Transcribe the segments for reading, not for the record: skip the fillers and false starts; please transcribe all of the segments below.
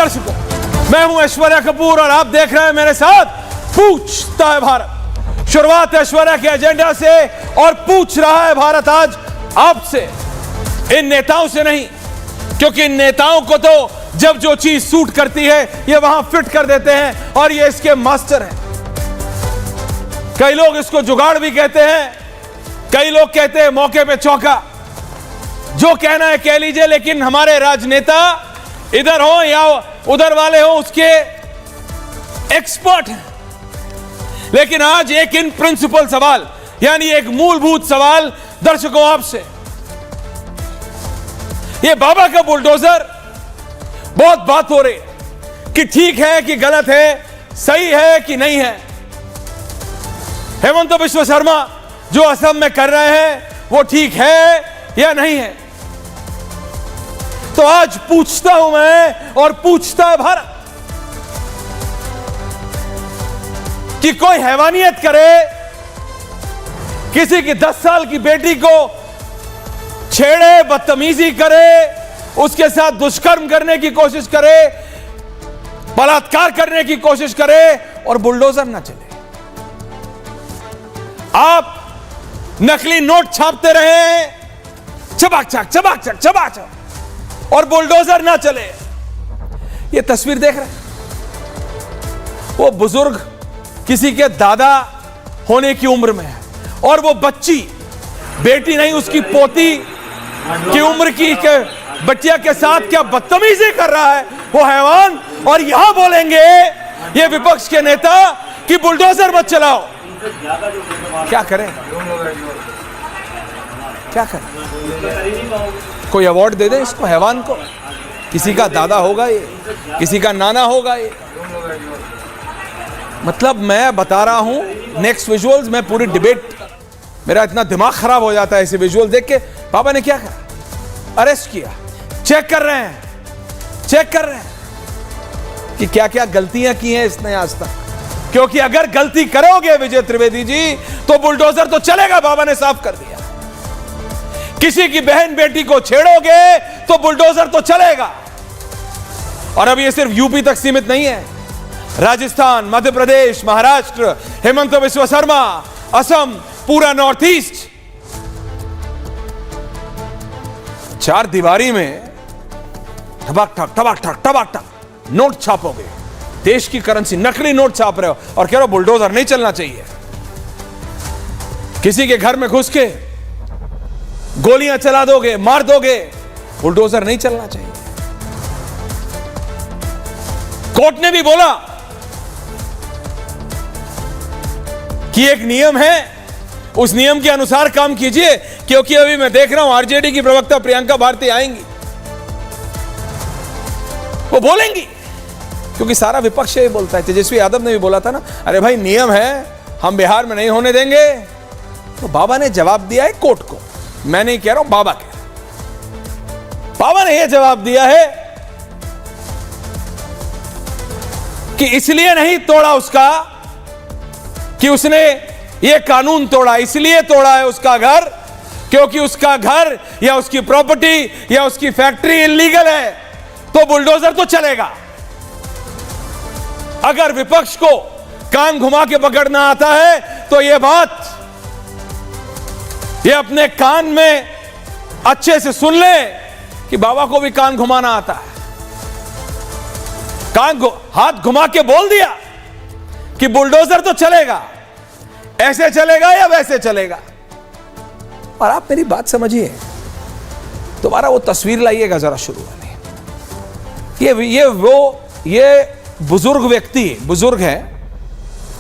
दर्शकों, मैं हूं ऐश्वर्या कपूर और आप देख रहे हैं मेरे साथ पूछता है भारत। शुरुआत ऐश्वर्या के एजेंडा से और पूछ रहा है भारत आज आपसे, इन नेताओं से नहीं, क्योंकि इन नेताओं को तो जब जो चीज सूट करती है ये वहां फिट कर देते हैं और ये इसके मास्टर हैं। कई लोग इसको जुगाड़ भी कहते हैं, कई लोग कहते हैं मौके पे चौका। जो कहना है कह लीजिए, लेकिन हमारे राजनेता इधर हो या उधर वाले हो उसके एक्सपर्ट हैं। लेकिन आज एक इन प्रिंसिपल सवाल, यानी एक मूलभूत सवाल दर्शकों आपसे, ये बाबा का बुलडोजर, बहुत बात हो रही है कि ठीक है कि गलत है, सही है कि नहीं है। हेमंत बिश्व शर्मा जो असम में कर रहे हैं वो ठीक है या नहीं है। तो आज पूछता हूं मैं और पूछता है भारत कि कोई हैवानियत करे, किसी की 10 साल की बेटी को छेड़े, बदतमीजी करे, उसके साथ दुष्कर्म करने की कोशिश करे, बलात्कार करने की कोशिश करे और बुलडोजर ना चले। आप नकली नोट छापते रहे, चबाक चक और बुलडोजर ना चले। ये तस्वीर देख रहे हैं, वो बुजुर्ग किसी के दादा होने की उम्र में है और वो बच्ची, बेटी नहीं उसकी पोती की उम्र की बच्चिया के साथ क्या बदतमीजी कर रहा है वो हैवान। और यहां बोलेंगे ये विपक्ष के नेता कि बुलडोजर मत चलाओ। क्या करें, क्या करें? कोई अवार्ड दे दे इसको, हैवान को। किसी का दादा होगा ये, किसी का नाना होगा ये। मतलब मैं बता रहा हूं नेक्स्ट विजुअल्स में पूरी डिबेट, मेरा इतना दिमाग खराब हो जाता है ऐसे विजुअल देख के। बाबा ने क्या करा, अरेस्ट किया, चेक कर रहे हैं कि क्या क्या गलतियां की हैं इसने आज तक। क्योंकि अगर गलती करोगे विजय त्रिवेदी जी तो बुलडोजर तो चलेगा, बाबा ने साफ कर दिया। किसी की बहन बेटी को छेड़ोगे तो बुलडोजर तो चलेगा। और अब ये सिर्फ यूपी तक सीमित नहीं है, राजस्थान, मध्य प्रदेश, महाराष्ट्र, हेमंत बिश्व शर्मा, असम, पूरा नॉर्थ ईस्ट, चार दीवारी में टबाक ठक नोट छापोगे, देश की करेंसी, नकली नोट छाप रहे हो और कह रहे हो बुलडोजर नहीं चलना चाहिए। किसी के घर में घुस के गोलियां चला दोगे, मार दोगे, बुलडोजर नहीं चलना चाहिए। कोर्ट ने भी बोला कि एक नियम है, उस नियम के अनुसार काम कीजिए। क्योंकि अभी मैं देख रहा हूं आरजेडी की प्रवक्ता प्रियंका भारती आएंगी, वो बोलेंगी, क्योंकि सारा विपक्ष ये बोलता है। तेजस्वी यादव ने भी बोला था ना, अरे भाई नियम है, हम बिहार में नहीं होने देंगे। तो बाबा ने जवाब दिया है कोर्ट को, मैं नहीं कह रहा हूं, बाबा ने यह जवाब दिया है कि इसलिए नहीं तोड़ा उसका कि उसने यह कानून तोड़ा, इसलिए तोड़ा है उसका घर क्योंकि उसका घर या उसकी प्रॉपर्टी या उसकी फैक्ट्री इलीगल है, तो बुलडोजर तो चलेगा। अगर विपक्ष को कान घुमा के पकड़ना आता है तो यह बात ये अपने कान में अच्छे से सुन ले कि बाबा को भी कान घुमाना आता है। हाथ घुमा के बोल दिया कि बुलडोजर तो चलेगा, ऐसे चलेगा या वैसे चलेगा। और आप मेरी बात समझिए, दोबारा वो तस्वीर लाइएगा जरा शुरू वाली। ये बुजुर्ग व्यक्ति, बुजुर्ग है,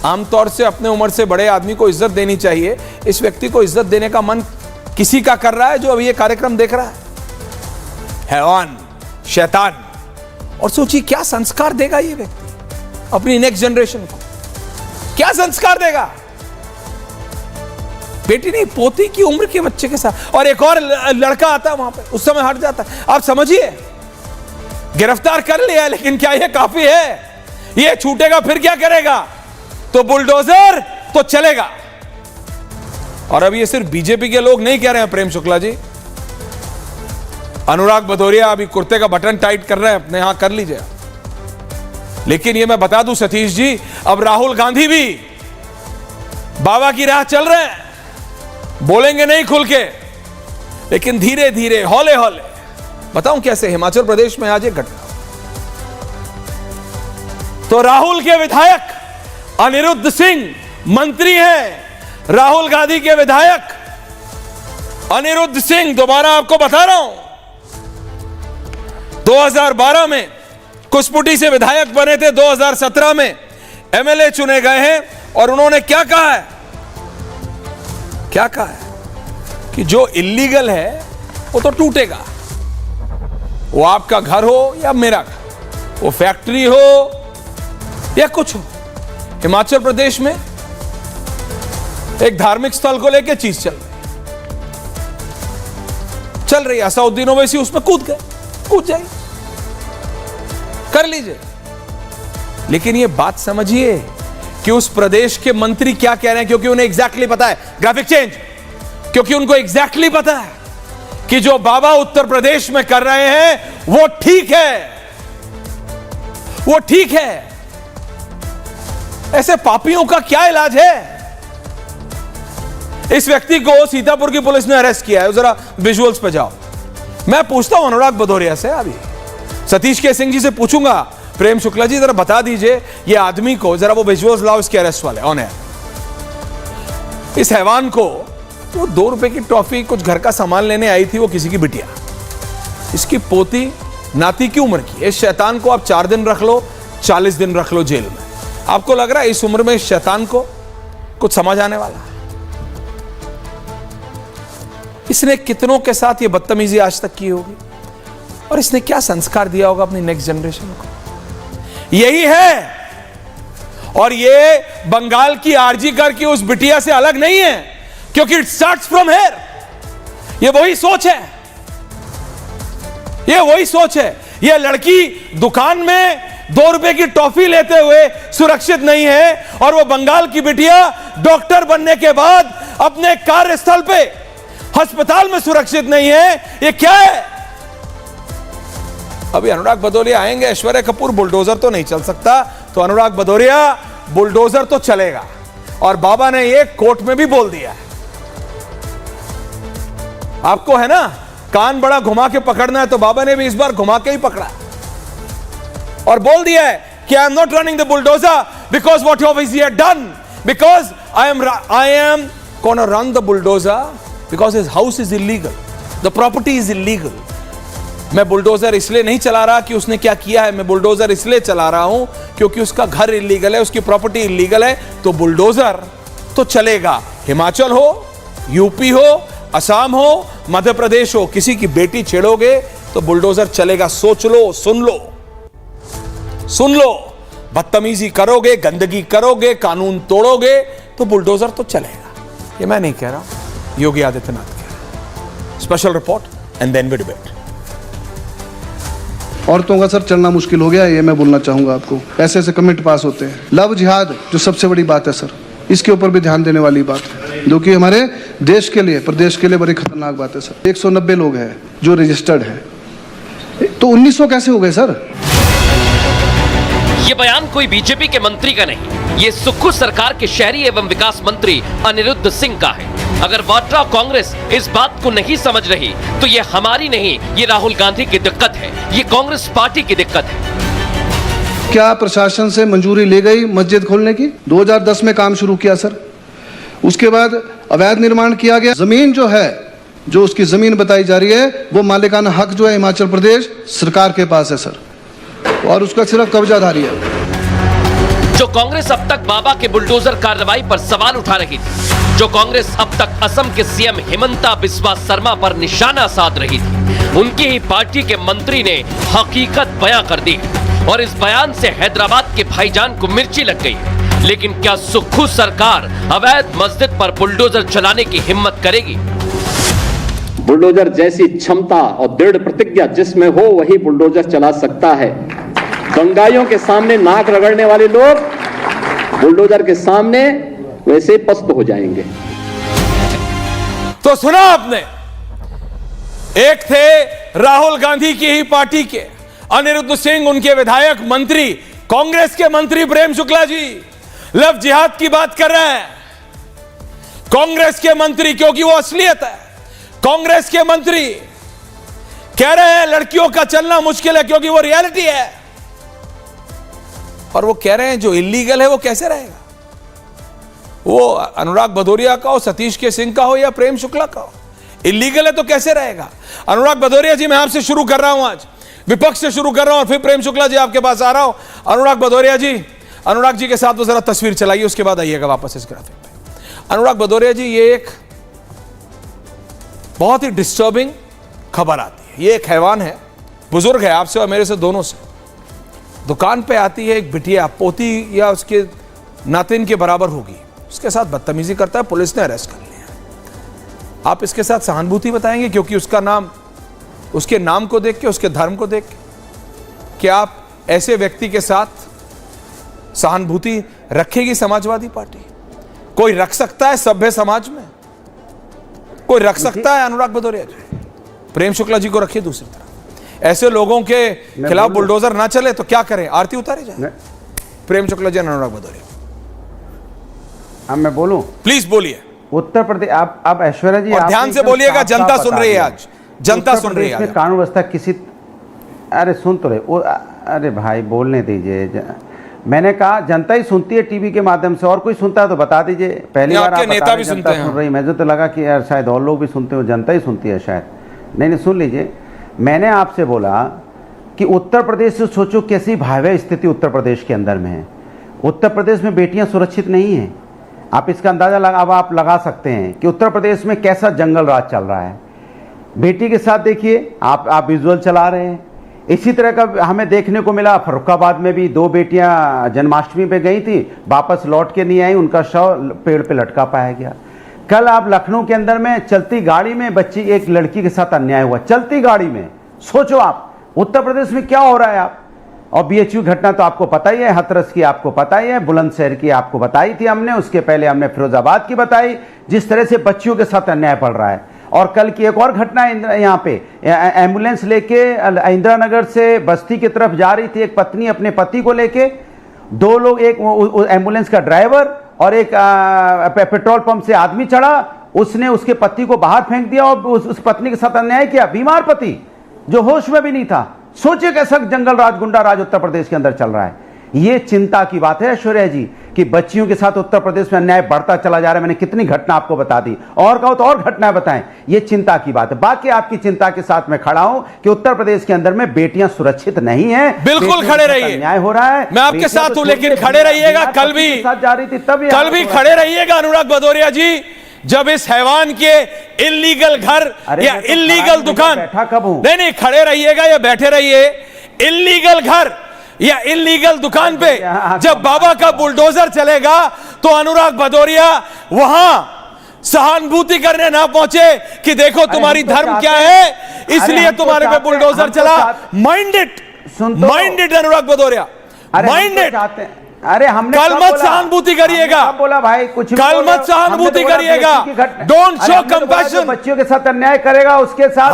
आमतौर से अपने उम्र से बड़े आदमी को इज्जत देनी चाहिए। इस व्यक्ति को इज्जत देने का मन किसी का कर रहा है जो अभी ये कार्यक्रम देख रहा है। हैवान, शैतान। और सोचिए क्या संस्कार देगा ये व्यक्ति अपनी नेक्स्ट जनरेशन को, क्या संस्कार देगा। बेटी नहीं, पोती की उम्र के बच्चे के साथ, और एक और लड़का आता है वहां पे, उस समय हट जाता है। आप समझिए, गिरफ्तार कर लिया, लेकिन क्या यह काफी है? ये छूटेगा फिर क्या करेगा? तो बुलडोजर तो चलेगा। और अब ये सिर्फ बीजेपी के लोग नहीं कह रहे हैं, प्रेम शुक्ला जी, अनुराग भदौरिया अभी कुर्ते का बटन टाइट कर रहे हैं अपने, यहां कर लीजिए। लेकिन ये मैं बता दूं सतीश जी, अब राहुल गांधी भी बाबा की राह चल रहे हैं, बोलेंगे नहीं खुल के, लेकिन धीरे धीरे हौले हौले। बताऊं कैसे? हिमाचल प्रदेश में आज एक घटना, तो राहुल के विधायक अनिरुद्ध सिंह मंत्री हैं, राहुल गांधी के विधायक अनिरुद्ध सिंह, दोबारा आपको बता रहा हूं, 2012 में कुसपुटी से विधायक बने थे, 2017 में एमएलए चुने गए हैं, और उन्होंने क्या कहा है? क्या कहा है कि जो इल्लीगल है वो तो टूटेगा, वो आपका घर हो या मेरा घर, वो फैक्ट्री हो या कुछ हो। हिमाचल प्रदेश में एक धार्मिक स्थल को लेकर चीज चल रही है, असउद्दीन ओवैसी उसमें कूद जाइए, कर लीजिए, लेकिन ये बात समझिए कि उस प्रदेश के मंत्री क्या कह रहे हैं, क्योंकि उन्हें एग्जैक्टली पता है, ग्राफिक चेंज, क्योंकि उनको एग्जैक्टली पता है कि जो बाबा उत्तर प्रदेश में कर रहे हैं वो ठीक है, वो ठीक है। ऐसे पापियों का क्या इलाज है? इस व्यक्ति को सीतापुर की पुलिस ने अरेस्ट किया है, जरा विजुअल्स पे जाओ। मैं पूछता हूं अनुराग भदौरिया से, अभी सतीश के सिंह जी से पूछूंगा, प्रेम शुक्ला जी जरा बता दीजिए ये आदमी को, जरा वो विजुअल्स लाओ इसके अरेस्ट वाले ऑन एयर। इस हैवान को वो 2 रुपए की टॉफी कुछ घर का सामान लेने आई थी, वो किसी की बिटिया, इसकी पोती नाती की उम्र की। इस शैतान को आप 4 दिन रख लो, 40 दिन रख लो जेल में। आपको लग रहा है इस उम्र में इस शैतान को कुछ समझ आने वाला है? इसने कितनों के साथ ये बदतमीजी आज तक की होगी, और इसने क्या संस्कार दिया होगा अपनी नेक्स्ट जनरेशन को? यही है, और ये बंगाल की आरजी कर की उस बिटिया से अलग नहीं है, क्योंकि इट स्टार्ट्स फ्रॉम हियर। ये वही सोच है, ये वही सोच है। ये लड़की दुकान में 2 रुपए की टॉफी लेते हुए सुरक्षित नहीं है, और वो बंगाल की बिटिया डॉक्टर बनने के बाद अपने कार्यस्थल पे अस्पताल में सुरक्षित नहीं है। ये क्या है? अभी अनुराग भदौरिया आएंगे, ऐश्वर्या कपूर बुलडोजर तो नहीं चल सकता, तो अनुराग भदौरिया बुलडोजर तो चलेगा। और बाबा ने ये कोर्ट में भी बोल दिया है, आपको है ना कान बड़ा घुमा के पकड़ना है, तो बाबा ने भी इस बार घुमा के ही पकड़ा और बोल दिया है कि I am not running the bulldozer because what Owaisi had done, because I am gonna run the bulldozer because his house is illegal, the property is illegal. मैं बुलडोजर इसलिए नहीं चला रहा कि उसने क्या किया है, मैं बुलडोजर इसलिए चला रहा हूं क्योंकि उसका घर इलीगल है, उसकी प्रॉपर्टी इलीगल है, तो बुलडोजर तो चलेगा। हिमाचल हो, यूपी हो, असम हो, मध्य प्रदेश हो, किसी की बेटी छेड़ोगे तो बुलडोजर चलेगा। सोच लो, सुन लो, सुन लो। बदतमीजी करोगे, गंदगी करोगे, कानून तोड़ोगे तो बुलडोजर तो चलेगा। ये मैं नहीं कह रहा, योगी आदित्यनाथ कह रहा। Special report and then we debate. औरतों का सर चलना मुश्किल हो गया, ये मैं बोलना चाहूंगा आपको। ऐसे ऐसे कमेंट पास होते हैं। लव जिहाद जो सबसे बड़ी बात है सर, इसके ऊपर भी ध्यान देने वाली बात है, जो कि हमारे देश के लिए, प्रदेश के लिए बड़ी खतरनाक बात है सर। 190 लोग हैं जो रजिस्टर्ड हैं, तो 1900 कैसे हो गए सर? ये बयान कोई बीजेपी के मंत्री का नहीं, ये सुक्खू सरकार के शहरी एवं विकास मंत्री अनिरुद्ध सिंह का है। अगर वाड्रा कांग्रेस इस बात को नहीं समझ रही तो ये हमारी नहीं, ये राहुल गांधी की दिक्कत है, ये कांग्रेस पार्टी की दिक्कत है। क्या प्रशासन से मंजूरी ले गई मस्जिद खोलने की? 2010 में काम शुरू किया सर, उसके बाद अवैध निर्माण किया गया। जमीन जो है, जो उसकी जमीन बताई जा रही है, वो मालिकाना हक जो है हिमाचल प्रदेश सरकार के पास है सर, और उसका सिर्फ कब्जाधारी है। जो कांग्रेस अब तक बाबा के बुलडोजर कार्रवाई पर सवाल उठा रही थी, जो कांग्रेस अब तक असम के सीएम हिमंता बिस्वा शर्मा पर निशाना साध रही थी, उनकी ही पार्टी के मंत्री ने हकीकत बयां कर दी और इस बयान से हैदराबाद के भाईजान को मिर्ची लग गई। लेकिन क्या सुक्खू सरकार अवैध मस्जिद पर बुलडोजर चलाने की हिम्मत करेगी? बुलडोजर जैसी क्षमता और दृढ़ प्रतिज्ञा जिसमें हो वही बुलडोजर चला सकता है। दंगाइयों के सामने नाक रगड़ने वाले लोग बुलडोजर के सामने वैसे पस्त हो जाएंगे। तो सुना आपने, एक थे राहुल गांधी की ही पार्टी के अनिरुद्ध सिंह, उनके विधायक मंत्री कांग्रेस के मंत्री प्रेम शुक्ला जी लव जिहाद की बात कर रहे हैं। कांग्रेस के मंत्री, क्योंकि वो असलियत है, कांग्रेस के मंत्री कह रहे हैं लड़कियों का चलना मुश्किल है क्योंकि वो रियलिटी है। और वो कह रहे हैं जो इलीगल है वो कैसे रहेगा? वो अनुराग भदौरिया का हो, सतीश के सिंह का हो या प्रेम शुक्ला का हो, इलीगल है तो कैसे रहेगा? अनुराग भदौरिया जी, मैं आपसे शुरू कर रहा हूं, आज विपक्ष से शुरू कर रहा हूं और फिर प्रेम शुक्ला जी आपके पास आ रहा हूं। अनुराग भदौरिया जी, अनुराग जी के साथ वो जरा तस्वीर चलाइए, उसके बाद आइएगा वापस इस ग्राफिक पे। अनुराग भदौरिया जी, ये एक बहुत ही डिस्टर्बिंग खबर आती है। ये एक हैवान है, बुजुर्ग है आपसे और मेरे से दोनों से, दुकान पे आती है एक बिटिया, पोती या उसके नातिन के बराबर होगी, उसके साथ बदतमीजी करता है, पुलिस ने अरेस्ट कर लिया। आप इसके साथ सहानुभूति बताएंगे क्योंकि उसका नाम, उसके नाम को देख के, उसके धर्म को देख के, क्या आप ऐसे व्यक्ति के साथ सहानुभूति रखेगी समाजवादी पार्टी? कोई रख सकता है सभ्य समाज में? कोई रख सकता है? अनुराग भदौरिया जी, प्रेम शुक्ला जी को रखिए दूसरी तरफ। ऐसे लोगों के खिलाफ बुलडोजर ना चले तो क्या करें? आरती उतारी जाए? प्रेम शुक्ला जी, अनुराग भदौरिया, अब मैं बोलूं? प्लीज बोलिए। उत्तर प्रदेश, आप ऐश्वर्या जी, और ध्यान से बोलिएगा, जनता सुन रही है, आज जनता सुन रही है। कानून व्यवस्था किसी, अरे सुन तो रहे, अरे भाई बोलने दीजिए। मैंने कहा जनता ही सुनती है टीवी के माध्यम से, और कोई सुनता है तो बता दीजिए। पहली बार आप नेता भी सुनते हैं। सुन रही, मुझे तो लगा कि यार शायद और लोग भी सुनते हो, जनता ही सुनती है शायद। नहीं, सुन लीजिए। मैंने आपसे बोला कि उत्तर प्रदेश से सोचो कैसी भयावह स्थिति उत्तर प्रदेश के अंदर में है। उत्तर प्रदेश में बेटियां सुरक्षित नहीं हैं। आप इसका अंदाजा अब आप लगा सकते हैं कि उत्तर प्रदेश में कैसा जंगल राज चल रहा है। बेटी के साथ देखिए, आप विजुअल चला रहे हैं। इसी तरह का हमें देखने को मिला फर्रुखाबाद में भी, 2 बेटियां जन्माष्टमी पे गई थी, वापस लौट के नहीं आई, उनका शव पेड़ पे लटका पाया गया। कल आप लखनऊ के अंदर में चलती गाड़ी में बच्ची, एक लड़की के साथ अन्याय हुआ चलती गाड़ी में। सोचो आप उत्तर प्रदेश में क्या हो रहा है। आप और बीएचयू घटना तो आपको पता ही है, हाथरस की आपको पता ही है, बुलंदशहर की आपको बताई थी हमने, उसके पहले हमने फिरोजाबाद की बताई, जिस तरह से बच्चियों के साथ अन्याय पड़ रहा है। और कल की एक और घटना यहाँ पे, एम्बुलेंस लेके इंदिरा नगर से बस्ती की तरफ जा रही थी एक पत्नी अपने पति को लेके, 2 लोग, एक एम्बुलेंस का ड्राइवर और एक पेट्रोल पंप से आदमी चढ़ा, उसने उसके पति को बाहर फेंक दिया और उस पत्नी के साथ अन्याय किया। बीमार पति जो होश में भी नहीं था। सोचिए कैसा जंगल राज, गुंडा राज उत्तर प्रदेश के अंदर चल रहा है। ये चिंता की बात है ऐश्वर्या जी कि बच्चियों के साथ उत्तर प्रदेश में अन्याय बढ़ता चला जा रहा है। मैंने कितनी घटना आपको बता दी, और कहो तो और घटनाएं बताएं। ये चिंता की बात है। बाकी आपकी चिंता के साथ मैं खड़ा हूं कि उत्तर प्रदेश के अंदर में बेटियां सुरक्षित नहीं हैं। बिल्कुल खड़े रहिए, अन्याय हो रहा है, मैं आपके साथ हूं, लेकिन खड़े रहिएगा। कल भी जा रही थी, तब कल भी खड़े रहिएगा अनुराग भदौरिया जी, जब इस हैवान के इल्लीगल घर या इल्लीगल दुकान, बैठा कब हूं? नहीं, खड़े रहिएगा या बैठे रहिए, इल्लीगल घर या इल्लीगल दुकान पे जब बाबा का बुलडोजर चलेगा तो अनुराग भदौरिया वहां सहानुभूति करने ना पहुंचे कि देखो तुम्हारी धर्म क्या है, इसलिए तुम्हारे पे बुलडोजर चला। माइंडेड अनुराग भदौरिया, माइंडेड। अरे हमने कल मत सहानुभूति करिएगा, बोला भाई कुछ कल मत सहानुभूति करिएगा, डोंट शो कंपैशन। बच्चियों के साथ अन्याय करेगा उसके साथ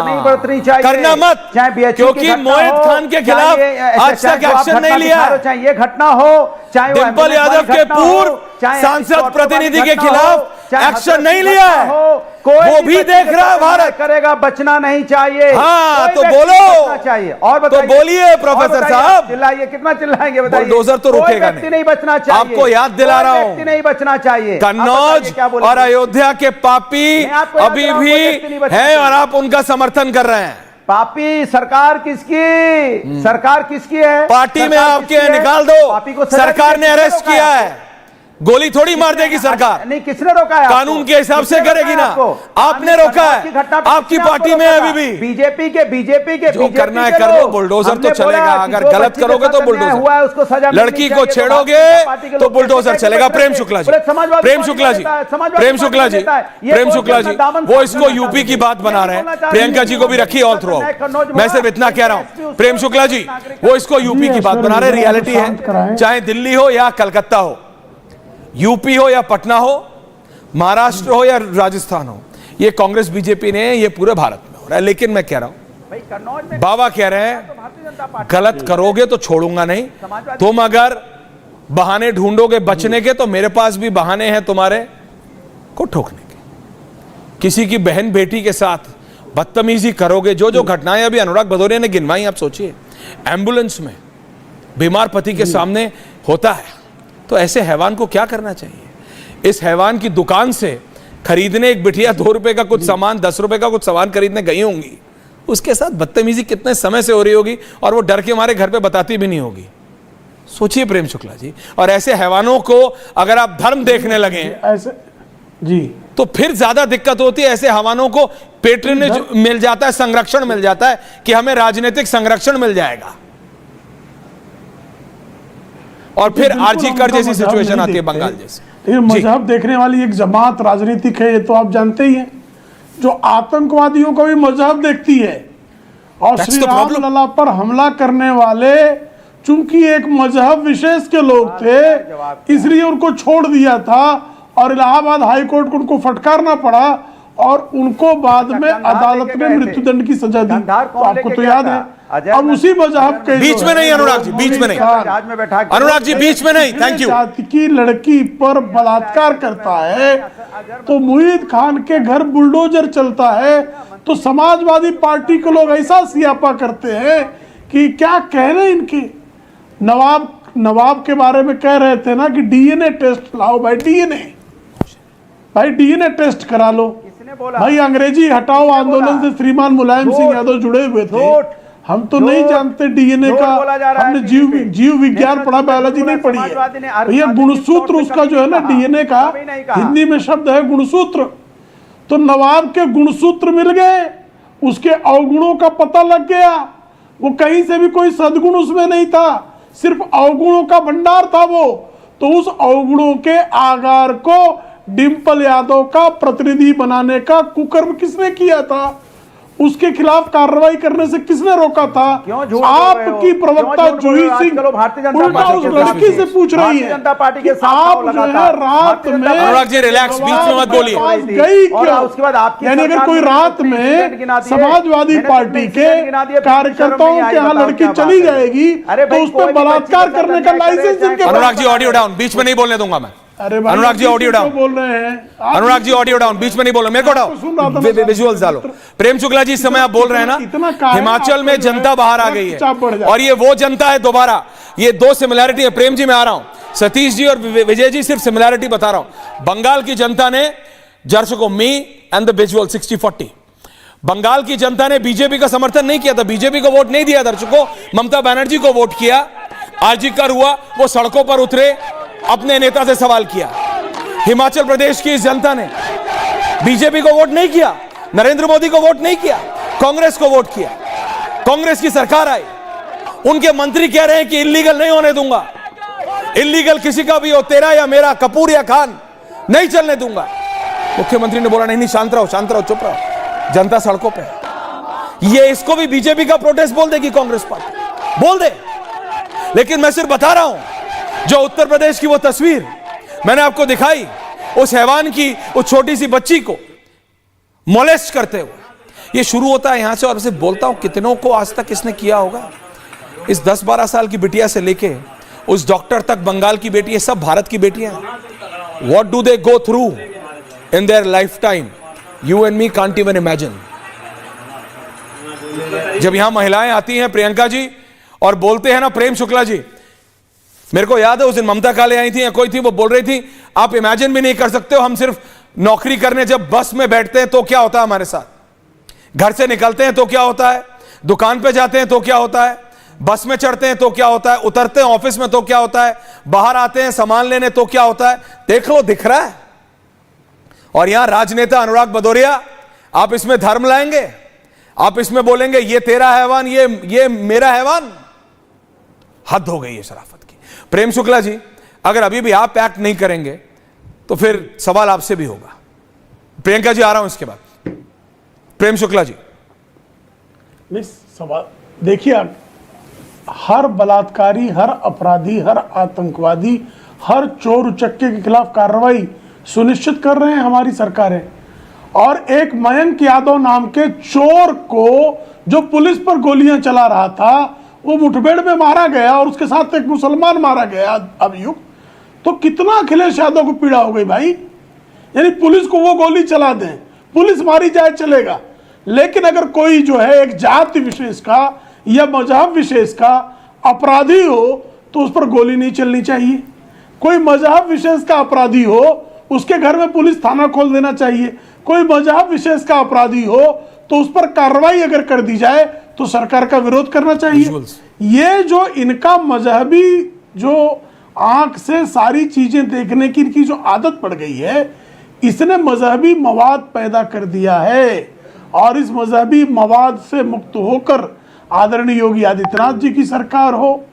नहीं बरतनी चाहिए, करना मत, चाहे क्योंकि मोहित खान के खिलाफ आज तक एक्शन नहीं लिया। चाहे ये घटना हो, चाहे डिंपल यादव के पूर्व सांसद प्रतिनिधि के खिलाफ एक्शन नहीं लिया है, वो भी देख रहा है भारत। करेगा, बचना नहीं चाहिए। हाँ तो बोलो चाहिए, और तो बोलिए प्रोफेसर साहब। चिल्लाइए, कितना चिल्लाएंगे बताइए। बुलडोजर तो रुकेगा नहीं बचना चाहिए। आपको याद दिला रहा हूं, नहीं बचना चाहिए। कन्नौज और अयोध्या के पापी अभी भी है और आप उनका समर्थन कर रहे हैं। पापी सरकार किसकी? सरकार किसकी है? पार्टी में आपके निकाल दो। सरकार ने अरेस्ट किया है, गोली थोड़ी मार देगी सरकार। नहीं, किसने रोका है? कानून के हिसाब से करेगी ना। आपने रोका है, आपकी पार्टी में अभी भी। बीजेपी के जो करना है कर लो, बुलडोजर तो चलेगा। अगर गलत करोगे तो बुलडोजर हुआ है उसको सजा। लड़की को छेड़ोगे तो बुलडोजर चलेगा। प्रेम शुक्ला जी, प्रेम शुक्ला जी, प्रेम शुक्ला जी, प्रेम शुक्ला जी, वो इसको यूपी की बात बना रहे हैं। प्रियंका जी को भी रखी ऑल थ्रू आउट। मैं सिर्फ इतना कह रहा हूं, प्रेम शुक्ला जी वो इसको यूपी की बात बना रहे। रियलिटी है, चाहे दिल्ली हो या कलकत्ता हो, यूपी हो या पटना हो, महाराष्ट्र हो या राजस्थान हो, ये कांग्रेस बीजेपी ने, ये पूरे भारत में हो रहा है। लेकिन मैं कह रहा हूं, बाबा कह रहे हैं गलत करोगे तो छोड़ूंगा नहीं। तुम अगर बहाने ढूंढोगे बचने के तो मेरे पास भी बहाने हैं तुम्हारे को ठोकने के। किसी की बहन बेटी के साथ बदतमीजी करोगे, जो जो घटनाएं अभी अनुराग भदौरिया ने गिनवाई, आप सोचिए एम्बुलेंस में बीमार पति के सामने होता है, तो ऐसे हैवान को क्या करना चाहिए। इस हैवान की दुकान से खरीदने एक बिटिया 2 रुपए का कुछ सामान, 10 रुपए का कुछ सामान खरीदने गई होंगी, उसके साथ बदतमीजी कितने समय से हो रही होगी और वो डर के मारे घर पे बताती भी नहीं होगी। सोचिए प्रेम शुक्ला जी। और ऐसे हैवानों को अगर आप धर्म देखने लगे ऐसे जी तो फिर ज्यादा दिक्कत होती है। ऐसे हैवानों को पेट्रोनेज मिल जाता है, संरक्षण मिल जाता है कि हमें राजनीतिक संरक्षण मिल जाएगा, और फिर आरजी कर जैसी सिचुएशन आती है बंगाल जैसे। ये मजहब देखने वाली एक जमात राजनीतिक है, ये तो आप जानते ही हैं, जो आतंकवादियों को भी मजहब देखती है। और श्री राम लला पर हमला करने वाले चूंकि एक मजहब विशेष के लोग थे, इसलिए उनको छोड़ दिया था और इलाहाबाद हाई कोर्ट को उनको फटकारना पड़ा और उनको बाद में अदालत ने मृत्युदंड की सजा दी। तो आपको तो याद है। अब उसी मजहब के बीच में नहीं अनुराग जी, बीच में नहीं अनुराग जी, बीच में नहीं। Thank you. जाति की लड़की पर बलात्कार करता है तो मुईद खान के घर बुलडोजर चलता है, तो समाजवादी पार्टी के लोग ऐसा सियापा करते हैं कि क्या कह रहे हैं इनके। नवाब के बारे में कह रहे थे ना कि डीएनए टेस्ट लाओ भाई, डीएनए टेस्ट करा लो भाई। अंग्रेजी हटाओ आंदोलन से श्रीमान मुलायम सिंह यादव जुड़े हुए थे। हम तो नहीं जानते डीएनए का, हमने जीव विज्ञान पढ़ा, बायोलॉजी नहीं पढ़ी है भैया। गुणसूत्र उसका जो है ना डीएनए का हिंदी में शब्द है गुणसूत्र। तो नवाब के गुणसूत्र मिल गए, उसके अवगुणों का पता लग गया। वो कहीं से भी कोई सद्गुण उसमें नहीं था, सिर्फ अवगुणों का भंडार था वो। तो उस अवगुणों के आगार को डिंपल यादव का प्रतिनिधि बनाने का कुकर्म किसने किया था, उसके खिलाफ कार्रवाई करने से किसने रोका था? आपकी प्रवक्ता जूही सिंह उल्टा उस लड़की से पूछ रही है जनता पार्टी के आप जो है रात में, अनुराग जी रिलैक्स, बीच में मत बोलिए, गई क्यों? उसके बाद आपकी यानी अगर कोई रात में समाजवादी पार्टी के कार्यकर्ताओं के यहाँ लड़की चली जाएगी तो उस पर बलात्कार करने का लाइसेंस इनके। अनुराग जी ऑडियो डाउन, बीच में नहीं बोलने दूंगा मैं। अनुराग जी ऑडियो डाउन बोल रहे हैं, अनुराग जी ऑडियो डाउन, बीच में नहीं बोलो, मेरे को डाउन विजुअल्स डालो। प्रेम शुक्ला जी इस समय आप बोल रहे हैं ना, हिमाचल में जनता बाहर आ गई है और ये वो जनता है दोबारा। ये 2 सिमिलैरिटी है। प्रेम जी मैं आ रहा हूं, सतीश जी और विजय जी सिर्फ सिमिलैरिटी बता रहा हूं। बंगाल की जनता ने दर्शकों me and the visual 60-40, Bengal की जनता ने बीजेपी का समर्थन नहीं किया था, बीजेपी को वोट नहीं दिया दर्शकों, ममता बनर्जी को वोट किया। आरजी कर हुआ, वो सड़कों पर उतरे, अपने नेता से सवाल किया। हिमाचल प्रदेश की इस जनता ने बीजेपी को वोट नहीं किया, नरेंद्र मोदी को वोट नहीं किया, कांग्रेस को वोट किया। कांग्रेस की सरकार आई, उनके मंत्री कह रहे हैं कि इल्लीगल नहीं होने दूंगा, इल्लीगल किसी का भी हो, तेरा या मेरा, कपूर या खान, नहीं चलने दूंगा। मुख्यमंत्री ने बोला नहीं शांत रहो, शांत रहो, चुप रहो, जनता सड़कों पे। ये इसको भी बीजेपी का प्रोटेस्ट बोल देगी कांग्रेस पार्टी, बोल दे। लेकिन मैं सिर्फ बता रहा हूं, जो उत्तर प्रदेश की वो तस्वीर मैंने आपको दिखाई, उस हैवान की, उस छोटी सी बच्ची को मोलेस्ट करते हुए, ये शुरू होता है यहां से। और सिर्फ बोलता हूं, कितनों को आज तक इसने किया होगा। इस 10-12 साल की बिटिया से लेके उस डॉक्टर तक, बंगाल की बेटी, ये सब भारत की बेटियां हैं। What do they go through in their life time, you and me can't even imagine. जब यहां महिलाएं आती हैं प्रियंका जी और बोलते हैं ना, प्रेम शुक्ला जी, मेरे को याद है उस दिन ममता काले आई थी या कोई थी, वो बोल रही थी आप इमेजिन भी नहीं कर सकते हो, हम सिर्फ नौकरी करने जब बस में बैठते हैं तो क्या होता है हमारे साथ, घर से निकलते हैं तो क्या होता है, दुकान पे जाते हैं तो क्या होता है, बस में चढ़ते हैं तो क्या होता है, उतरते हैं ऑफिस में तो क्या होता है, बाहर आते हैं सामान लेने तो क्या होता है। देख लो, दिख रहा है। और यहां राजनेता अनुराग भदौरिया, आप इसमें धर्म लाएंगे, आप इसमें बोलेंगे ये तेरा हैवान, ये मेरा हैवान। हद हो गई है शराफत की। प्रेम शुक्ला जी, अगर अभी भी आप एक्ट नहीं करेंगे तो फिर सवाल आपसे भी होगा। प्रियंका जी आ रहा हूं इसके बाद। प्रेम शुक्ला जी, सवाल देखिए, आप हर बलात्कारी, हर अपराधी, हर आतंकवादी, हर चोर उचक्के के खिलाफ कार्रवाई सुनिश्चित कर रहे हैं हमारी सरकारें। और एक मयंक यादव नाम के चोर को, जो पुलिस पर गोलियां चला रहा था, वो मुठभेड़ में मारा गया और उसके साथ एक मुसलमान मारा गया अभियुक्त, तो कितना अखिलेश यादव को पीड़ा हो गई भाई। यानी पुलिस को वो गोली चला दें, पुलिस मारी जाए चलेगा, लेकिन अगर कोई जो है एक जाति विशेष का या मजहब विशेष का अपराधी हो तो उस पर गोली नहीं चलनी चाहिए। कोई मजहब विशेष का अपराधी हो उसके घर में पुलिस थाना खोल देना चाहिए। कोई मजहब विशेष का अपराधी हो तो उस पर कार्रवाई अगर कर दी जाए तो सरकार का विरोध करना चाहिए। ये जो इनका मजहबी जो आंख से सारी चीजें देखने की इनकी जो आदत पड़ गई है, इसने मजहबी मवाद पैदा कर दिया है। और इस मजहबी मवाद से मुक्त होकर आदरणीय योगी आदित्यनाथ जी की सरकार हो,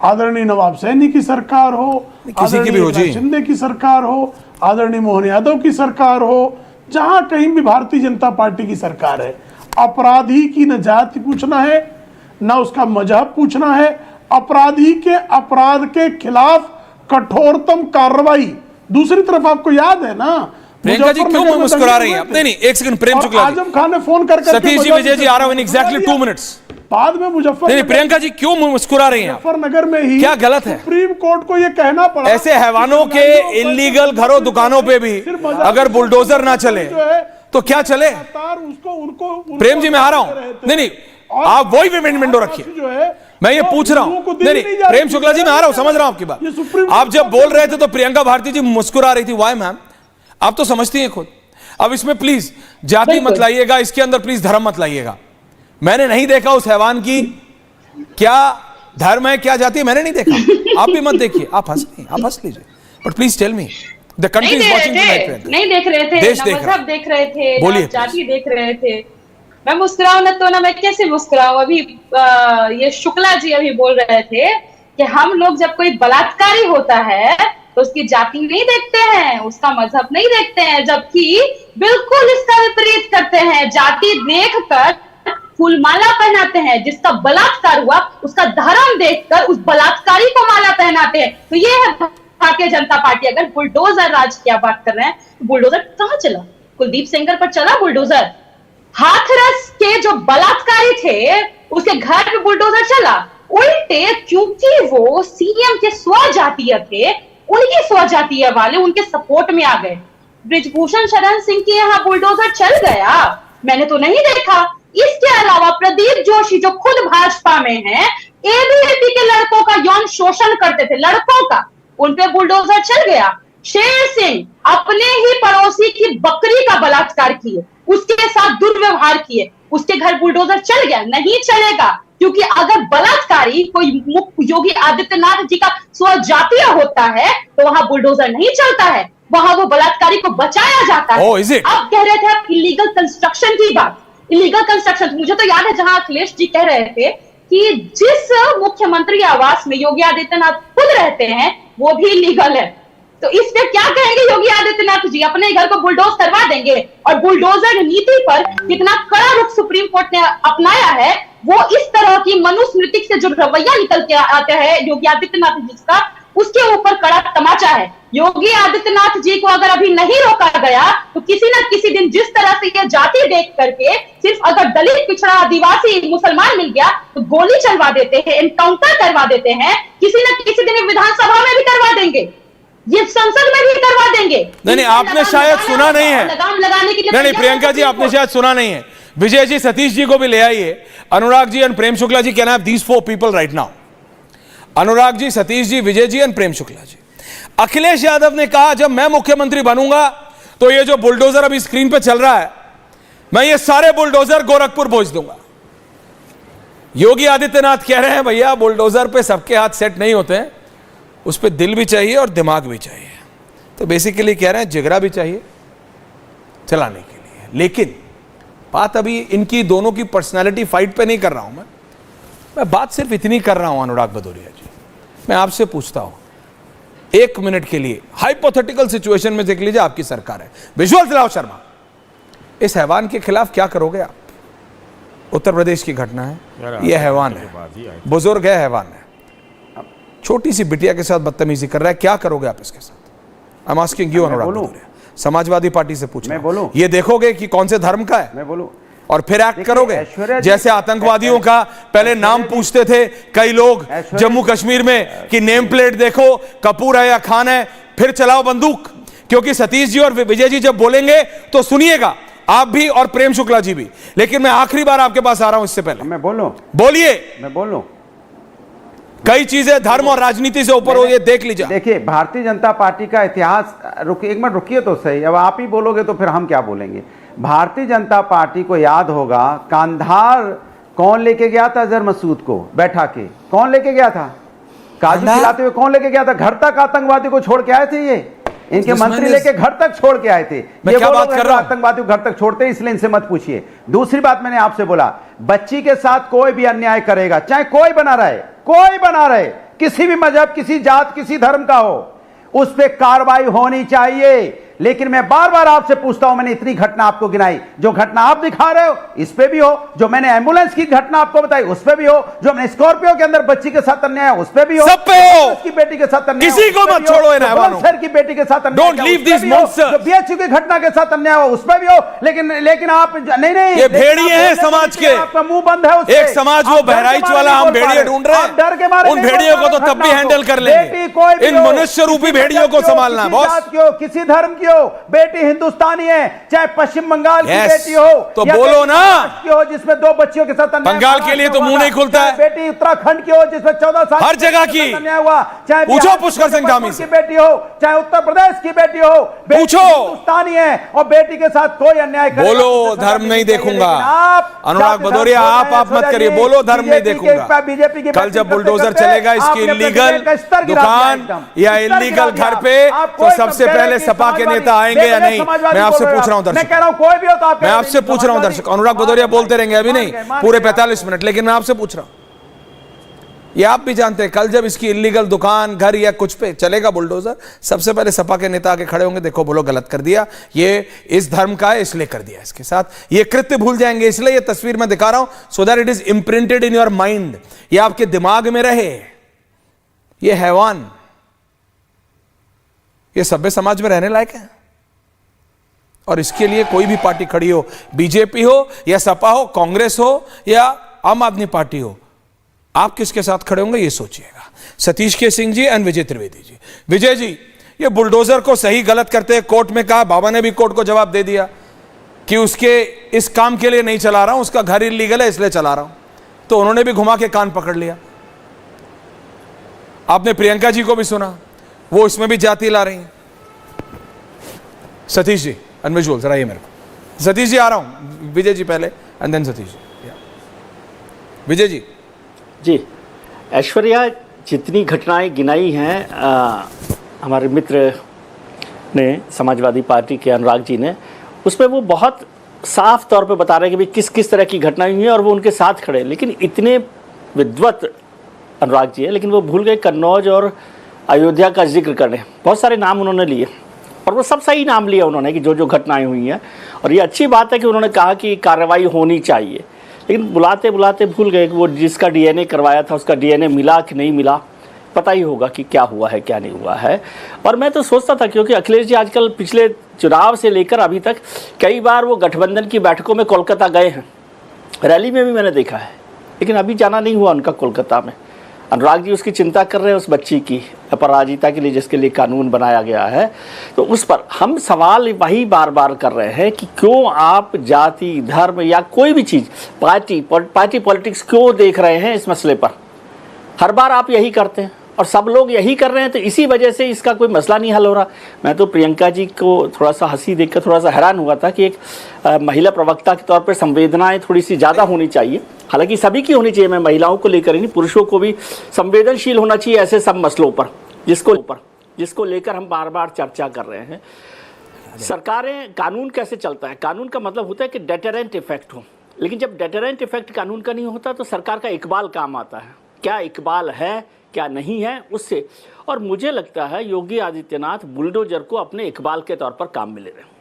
आदरणीय नवाब सैनी की सरकार हो, आदरणीय शिंदे की सरकार हो, आदरणीय मोहन यादव की सरकार हो, जहां कहीं भी भारतीय जनता पार्टी की सरकार है, अपराधी की न जाति पूछना है न उसका मजहब पूछना है। अपराधी के अपराध के खिलाफ कठोरतम कार्रवाई। दूसरी तरफ आपको याद है ना, प्रियंका जी क्यों मुस्कुरा रही हैं? नहीं, एक सेकंड, प्रेम शुक्ला जी, आजम खान ने फोन कर सतीश जी विजय जी आ रहा हूं इन एग्जैक्टली 2 मिनट्स बाद में मुजफ्फर। नहीं, प्रियंका जी क्यों मुस्कुरा रही हैं? मुजफ्फरनगर में ही क्या गलत है? सुप्रीम कोर्ट को यह कहना पड़ा ऐसे हैवानों के इलीगल घरों दुकानों पे भी अगर बुलडोजर ना चले तो क्या चले? उनको प्रेम जी मैं आ रहा हूं। नहीं, आप वही विंडो रखिए, मैं ये पूछ रहा हूं। नहीं, प्रेम शुक्ला जी मैं आ रहा हूं, समझ रहा हूं आपकी बात। आप जब बोल रहे थे तो प्रियंका भारती जी मुस्कुरा रही थी। Why ma'am? आप तो समझती हैं खुद। अब इसमें प्लीज जाति मत लाइएगा, इसके अंदर प्लीज धर्म मत लाइएगा। मैंने नहीं देखा उस हैवान की क्या धर्म है क्या जाति है, मैंने नहीं देखा। आप भी मत देखिए, आप हंस लीजिए, but please tell me the country is watching tonight. नहीं देख रहे थे, देश देख रहे थे, बोलिए, जाति देख रहे थे। मैं मुस्कुराऊं ना तो ना मैं कैसे मुस्कुराऊं? अभी ये शुक्ला जी अभी बोल रहे थे कि हम लोग जब कोई बलात्कारी होता है तो उसकी जाति नहीं देखते हैं, उसका मजहब नहीं देखते हैं, जबकि बिल्कुल इसका विपरीत करते हैं। जाति देखकर फूलमाला पहनाते हैं, जिसका बलात्कार हुआ उसका धर्म देखकर उस बलात्कारी को माला पहनाते हैं। तो ये है भारतीय जनता पार्टी। अगर बुलडोजर राज की बात कर रहे हैं तो बुलडोजर कहां चला? कुलदीप सेंगर पर चला बुलडोजर। हाथरस के जो बलात्कारी थे उसके घर पे बुलडोजर चला। उल्टे क्योंकि वो सीएम के स्वजातीय थे, उनके स्वजातीय वाले उनके सपोर्ट में आ गए। ब्रिजभूषण शरण सिंह के यहाँ बुलडोजर चल गया, मैंने तो नहीं देखा। इसके अलावा प्रदीप जोशी जो खुद भाजपा में हैं, एबीवीपी के लड़कों का यौन शोषण करते थे, लड़कों का, उन पे बुलडोजर चल गया। शेर सिंह अपने ही पड़ोसी की बकरी का बलात्कार किए, उसके साथ दुर्व्यवहार किए, उसके घर बुलडोजर चल गया। नहीं चलेगा, क्योंकि अगर बलात्कारी कोई योगी आदित्यनाथ जी का स्वजातीय होता है तो वहां बुलडोजर नहीं चलता है, वहां वो बलात्कारी को बचाया जाता है। आप कह रहे थे आप इलीगल कंस्ट्रक्शन की बात, इलीगल कंस्ट्रक्शन, मुझे तो याद है जहां अखिलेश जी कह रहे थे कि जिस मुख्यमंत्री आवास में योगी आदित्यनाथ खुद रहते हैं वो भी इलीगल है। तो इस पे क्या कहेंगे योगी आदित्यनाथ जी? अपने घर को बुलडोज करवा देंगे। और बुलडोजर नीति पर कितना कड़ा रुख सुप्रीम कोर्ट ने अपनाया है, वो इस तरह की मनुस्मृति से जो रवैया निकल के आता है योगी आदित्यनाथ जी का, उसके ऊपर कड़ा तमाचा है। योगी आदित्यनाथ जी को अगर अभी नहीं रोका गया तो किसी न किसी दिन जिस तरह से ये जाति देख करके सिर्फ अगर दलित, पिछड़ा, आदिवासी, मुसलमान मिल गया तो गोली चलवा देते हैं, एनकाउंटर करवा देते हैं, किसी न किसी दिन विधानसभा में भी करवा देंगे, ये संसद में भी करवा देंगे। नहीं, आपने शायद सुना नहीं है। लगाम लगाने के लिए नहीं, प्रियंका जी आपने शायद सुना नहीं है। विजय जी, सतीश जी को भी ले आइए। Anurag ji and Prem Shukla ji, can I have these 4 people right now? Anurag ji, Satish ji, Vijay ji and Prem Shukla ji. Akhilesh Yadav ने कहा जब मैं मुख्यमंत्री बनूंगा तो ये जो बुलडोजर अभी स्क्रीन पे चल रहा है, मैं ये सारे बुलडोजर गोरखपुर भेज दूंगा। योगी आदित्यनाथ कह रहे हैं भैया बुलडोजर पे सबके हाथ सेट नहीं होते हैं, उस पर दिल भी चाहिए और दिमाग भी चाहिए। तो बेसिकली कह रहे हैं जिगरा भी चाहिए चलाने के लिए। लेकिन बात अभी इनकी दोनों की पर्सनालिटी फाइट पे नहीं कर रहा हूं मैं बात सिर्फ इतनी कर रहा हूं। अनुराग भदौरिया जी, मैं आपसे पूछता हूं 1 मिनट के लिए, हाइपोथेटिकल सिचुएशन में देख लीजिए आपकी सरकार है, विजुअल लाओ शर्मा, इस हैवान के खिलाफ क्या करोगे आप? उत्तर प्रदेश की घटना है, यह हैवान है, बुजुर्ग है, हैवान है, छोटी सी बिटिया के साथ बदतमीजी कर रहा है, क्या करोगे आप इसके साथ? I am asking you Anurag Bhadauria, Samajwadi party से पूछ रहा हूं, ये देखोगे कि कौन से धर्म का है? मैं बोलूं, और फिर एक्ट देखिए, करोगे? ऐश्वर्या जी- जैसे आतंकवादियों का पहले नाम पूछते थे कई लोग जम्मू कश्मीर में कि नेम प्लेट देखो, कपूर है या खान है, फिर चलाओ बंदूक। क्योंकि सतीश जी और विजय जी जब बोलेंगे तो सुनिएगा, आप भी और प्रेम शुक्ला जी भी। लेकिन मैं आखिरी बार आपके पास आ रहा हूं, इससे पहले मैं बोलूं? बोलिए। मैं बोलूं? कई चीजें धर्म और राजनीति से ऊपर हो, ये देख लीजिए। देखिए, भारतीय जनता पार्टी का इतिहास, रुकिए एक मिनट, रुकिए तो सही। अब आप ही बोलोगे तो फिर हम क्या बोलेंगे। भारतीय जनता पार्टी को याद होगा, कांधार कौन लेके गया था अजहर मसूद को बैठा के? कौन लेके गया था? काजू खिलाते हुए कौन लेके गया था? घर तक आतंकवादी को छोड़ के आए थे ये, इनके मंत्री लेके घर तक छोड़ के आए थे। मैं क्या बात कर रहा हूं? आतंकवादी को घर तक छोड़ते, इसलिए इनसे मत पूछिए। दूसरी बात मैंने आपसे बोला, बच्ची के साथ कोई भी अन्याय करेगा, चाहे कोई बना रहे, कोई बना रहे, किसी भी मजहब, किसी जात, किसी धर्म का हो, उस पर कार्रवाई होनी चाहिए। लेकिन मैं बार बार आपसे पूछता हूं, मैंने इतनी घटना आपको गिनाई, जो घटना आप दिखा रहे हो इस पे भी हो, जो मैंने एम्बुलेंस की घटना आपको बताई उस पे भी हो, जो मैंने स्कॉर्पियो के अंदर बच्ची के साथ अन्याय है उस पे भी हो, सब पे हो। उसकी बेटी के साथ अन्याय, किसी को मत छोड़ो इन हैवानों। सर की बेटी के साथ अन्याय, Don't leave these monsters। जो बीएचयू की घटना के साथ अन्याय हो उस पे भी हो। लेकिन आप नहीं, ये भेड़िए हैं समाज के, आपका मुंह बंद है उससे। एक समाज वो आप डर के बहराइच मारे वाला नहीं हम बोल पा भेड़िए रहे। ढूंढ रहे आप डर के मारे हैं, उन नहीं बोल भेड़ियों पा को रहे तो तब भी घटनाओं हैंडल कर बेटी कोई लेंगे, भी इन हो, मनुष्य रूपी किसी भेड़ियों को मजहब की हो, संभालना है किसी बॉस। जात की हो, किसी धर्म की हो, बेटी हिंदुस्तानी है, चाहे पश्चिम बंगाल की Yes, बेटी हो तो या बोलो बेटी ना। महाराष्ट्र की हो जिसमें 2 बच्चियों के साथ अन्याय, बंगाल के लिए तो मुंह नहीं खुलता है। चाहे बेटी उत्तराखंड की हो जिसमें 14 साल हर जगह की। अन्याय हुआ, चाहे पूछो बिहार पुष्कर सिंह धामी से। की बेटी हो, चाहे उत्तर प्रदेश की बेटी हो, बेटी पूछो। हिंदुस्तानी है और बेटी के साथ कोई अन्याय करेगा बोलो तो सजा धर्म मिलनी नहीं चाहिए। देखूंगा। लेकिन आप अनुराग जाति भदौरिया, धर्म आप बोल रहे मत हैं, करिए, सोनिया जी, बोलो धर्म नहीं बीजेपी देखूंगा। बीजेपी के कल जब करते बुलडोजर करते चलेगा इसकी आपने अपने इलीगल का स्तर गिरा दिया दुकान एकदम। या स्तर गिरा इलीगल दिया। घर पे, आप तो कोई सबसे कह रहे पहले कि सपा के समाजवादी, नेता आएंगे या बेवजह नहीं? समाजवादी मैं आपसे बोल रहे पूछ रहा हूं हो। मैं दर्शक, कह रहा हूं कोई भी हो तो आप मैं आपसे पूछ रहा हूं दर्शक। अनुराग भदौरिया बोलते रहेंगे, अभी नहीं, पूरे 45 मिनट, लेकिन मैं आपसे पूछ रहा हूं, ये आप भी जानते हैं कल जब इसकी इलीगल दुकान, घर या कुछ पे चलेगा बुलडोजर, सबसे पहले सपा के नेता आके खड़े होंगे, देखो बोलो गलत कर दिया, ये इस धर्म का है इसलिए कर दिया, इसके साथ ये कृत्य भूल जाएंगे, इसलिए ये तस्वीर मैं दिखा रहा हूं so that it is imprinted in your mind, ये आपके दिमाग में रहे। ये हैवान, ये सभ्य समाज में रहने लायक है? और इसके लिए कोई भी पार्टी खड़ी हो, बीजेपी हो या सपा हो, कांग्रेस हो या आम आदमी पार्टी हो, आप किसके साथ खड़े होंगे ये सोचिएगा। Satish K Singh ji and विजय त्रिवेदी जी। विजय जी, ये बुलडोजर को सही गलत करते हैं, कोर्ट में कहा, बाबा ने भी कोर्ट को जवाब दे दिया कि उसके इस काम के लिए नहीं चला रहा हूं, उसका घर इलीगल है इसलिए चला रहा हूं, तो उन्होंने भी घुमा के कान पकड़ लिया। आपने प्रियंका जी को भी सुना, वो इसमें भी जाति ला रही हैं। सतीश जी अनविजुअल जरा ये मेरे को, सतीश जी आ रहा हूं, विजय जी पहले एंड देन सतीश जी। विजय जी। जी, ऐश्वर्या जितनी घटनाएं गिनाई हैं हमारे मित्र ने, समाजवादी पार्टी के अनुराग जी ने, उसमें वो बहुत साफ तौर पे बता रहे हैं कि भाई किस किस तरह की घटनाएं हुई हैं और वो उनके साथ खड़े हैं। लेकिन इतने विद्वत अनुराग जी है, लेकिन वो भूल गए कन्नौज और अयोध्या का जिक्र करने। बहुत सारे नाम उन्होंने लिए और वो सब सही नाम लिया उन्होंने कि जो जो घटनाएं हुई हैं, और ये अच्छी बात है कि उन्होंने कहा कि कार्रवाई होनी चाहिए। लेकिन बुलाते बुलाते भूल गए कि वो जिसका डीएनए करवाया था उसका डीएनए मिला कि नहीं मिला, पता ही होगा कि क्या हुआ है क्या नहीं हुआ है। और मैं तो सोचता था, क्योंकि अखिलेश जी आजकल पिछले चुनाव से लेकर अभी तक कई बार वो गठबंधन की बैठकों में कोलकाता गए हैं, रैली में भी मैंने देखा है, लेकिन अभी जाना नहीं हुआ उनका कोलकाता में। अनुराग जी उसकी चिंता कर रहे हैं, उस बच्ची की अपराजिता के लिए जिसके लिए कानून बनाया गया है, तो उस पर हम सवाल वही बार बार कर रहे हैं कि क्यों आप जाति, धर्म या कोई भी चीज़, पार्टी पॉलिटिक्स क्यों देख रहे हैं इस मसले पर? हर बार आप यही करते हैं और सब लोग यही कर रहे हैं, तो इसी वजह से इसका कोई मसला नहीं हल हो रहा। मैं तो प्रियंका जी को थोड़ा सा हंसी देखकर थोड़ा सा हैरान हुआ था कि एक महिला प्रवक्ता के तौर पर संवेदनाएं थोड़ी सी ज़्यादा होनी चाहिए, हालांकि सभी की होनी चाहिए, मैं महिलाओं को लेकर ही नहीं, पुरुषों को भी संवेदनशील होना चाहिए ऐसे सब मसलों पर जिसको लेकर हम बार बार चर्चा कर रहे हैं। सरकारें, कानून कैसे चलता है? कानून का मतलब होता है कि डेटरेंट इफेक्ट हो, लेकिन जब डेटरेंट इफेक्ट कानून का नहीं होता तो सरकार का इकबाल काम आता है। क्या इकबाल है क्या नहीं है उससे, और मुझे लगता है योगी आदित्यनाथ बुलडोजर को अपने इकबाल के तौर पर काम में ले रहे हैं।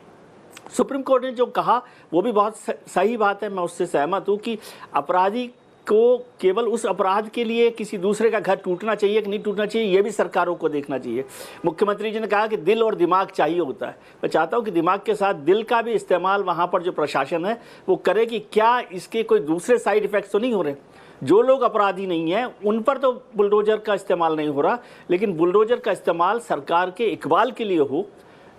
सुप्रीम कोर्ट ने जो कहा वो भी बहुत सही बात है, मैं उससे सहमत हूँ कि अपराधी को केवल उस अपराध के लिए किसी दूसरे का घर टूटना चाहिए कि नहीं टूटना चाहिए, ये भी सरकारों को देखना चाहिए। मुख्यमंत्री जी ने कहा कि दिल और दिमाग चाहिए होता है। मैं चाहता हूँ कि दिमाग के साथ दिल का भी इस्तेमाल वहाँ पर जो प्रशासन है वो करे कि क्या इसके कोई दूसरे साइड इफ़ेक्ट्स तो नहीं हो रहे। जो लोग अपराधी नहीं हैं उन पर तो बुलडोजर का इस्तेमाल नहीं हो रहा, लेकिन बुलडोजर का इस्तेमाल सरकार के इकबाल के लिए हो,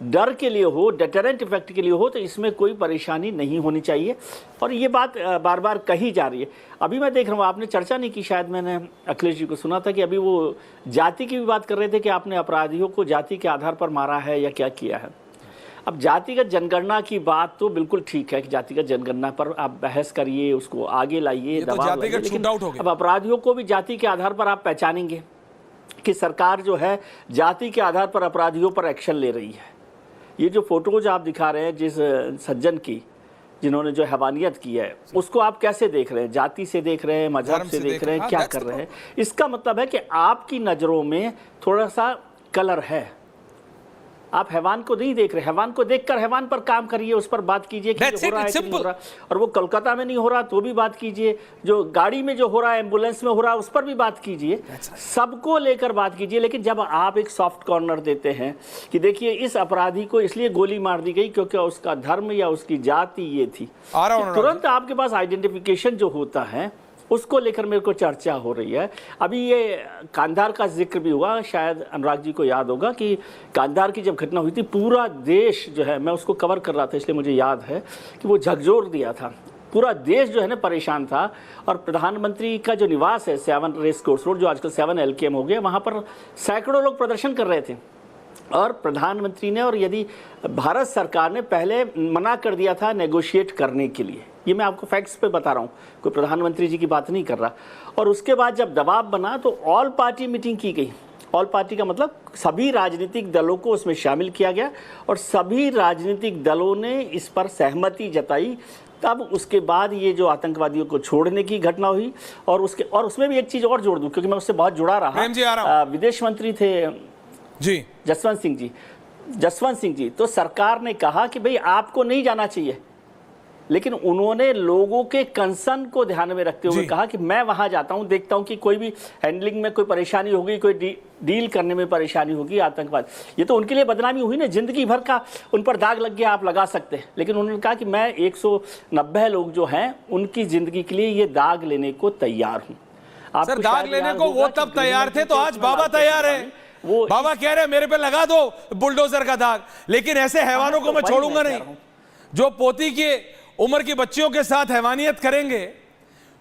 डर के लिए हो, डेटरेंट इफेक्ट के लिए हो, तो इसमें कोई परेशानी नहीं होनी चाहिए। और ये बात बार बार कही जा रही है। अभी मैं देख रहा हूँ, आपने चर्चा नहीं की, शायद मैंने अखिलेश जी को सुना था कि अभी वो जाति की भी बात कर रहे थे कि आपने अपराधियों को जाति के आधार पर मारा है या क्या किया है। अब जातिगत जनगणना की बात तो बिल्कुल ठीक है कि जातिगत जनगणना पर आप बहस करिए, उसको आगे लाइए, दबाव लाइए, लेकिन अब अपराधियों को भी जाति के आधार पर आप पहचानेंगे कि सरकार जो है जाति के आधार पर अपराधियों पर एक्शन ले रही है। ये जो फोटोज आप दिखा रहे हैं जिस सज्जन की, जिन्होंने जो हैवानियत की है, उसको आप कैसे देख रहे हैं? जाति से देख रहे हैं, मजहब से देख रहे हैं, क्या कर रहे हैं? इसका मतलब है कि आपकी नज़रों में थोड़ा सा कलर है। आप हैवान को नहीं देख रहे, हैवान को देखकर हैवान पर काम करिए, उस पर बात कीजिए कि हो रहा है कि नहीं हो रहा। और वो कोलकाता में नहीं हो रहा तो भी बात कीजिए, जो गाड़ी में जो हो रहा है, एम्बुलेंस में हो रहा है, उस पर भी बात कीजिए, सबको लेकर बात कीजिए। लेकिन जब आप एक सॉफ्ट कॉर्नर देते हैं कि देखिए इस अपराधी को इसलिए गोली मार दी गई क्योंकि उसका धर्म या उसकी जाति ये थी, तुरंत आपके पास आइडेंटिफिकेशन जो होता है उसको लेकर मेरे को चर्चा हो रही है। अभी ये कांधार का जिक्र भी हुआ, शायद अनुराग जी को याद होगा कि कांधार की जब घटना हुई थी, पूरा देश जो है, मैं उसको कवर कर रहा था इसलिए मुझे याद है कि वो झकझोर दिया था, पूरा देश जो है ना परेशान था। और प्रधानमंत्री का जो निवास है 7 रेस कोर्स रोड, जो आजकल 7 LKM हो गया, वहाँ पर सैकड़ों लोग प्रदर्शन कर रहे थे। और प्रधानमंत्री ने और यदि भारत सरकार ने पहले मना कर दिया था नेगोशिएट करने के लिए, ये मैं आपको फैक्ट्स पे बता रहा हूँ, कोई प्रधानमंत्री जी की बात नहीं कर रहा। और उसके बाद जब दबाव बना तो ऑल पार्टी मीटिंग की गई। ऑल पार्टी का मतलब सभी राजनीतिक दलों को उसमें शामिल किया गया और सभी राजनीतिक दलों ने इस पर सहमति जताई। तब उसके बाद ये जो आतंकवादियों को छोड़ने की घटना हुई। और उसमें भी एक चीज़ और जोड़ दूँ क्योंकि मैं उससे बहुत जुड़ा रहा। विदेश मंत्री थे जी जसवंत सिंह जी, तो सरकार ने कहा कि भाई आपको नहीं जाना चाहिए, लेकिन उन्होंने लोगों के कंसर्न को ध्यान में रखते हुए कहा कि मैं वहां जाता हूं, देखता हूं कि कोई भी हैंडलिंग में कोई परेशानी होगी, कोई डील करने में परेशानी होगी, आतंकवाद। ये तो उनके लिए बदनामी हुई ना, जिंदगी भर का उन पर दाग लग गया, आप लगा सकते हैं। लेकिन उन्होंने कहा कि मैं 190 लोग जो हैं उनकी जिंदगी के लिए ये दाग लेने को तैयार हूं। सर, दाग लेने को वो तब तैयार थे तो आज बाबा तैयार है। वो बाबा कह रहे हैं मेरे पे लगा दो बुलडोजर का दाग, लेकिन ऐसे हैवानों को मैं छोड़ूंगा नहीं। जो पोती की उम्र की बच्चियों के साथ हैवानियत करेंगे,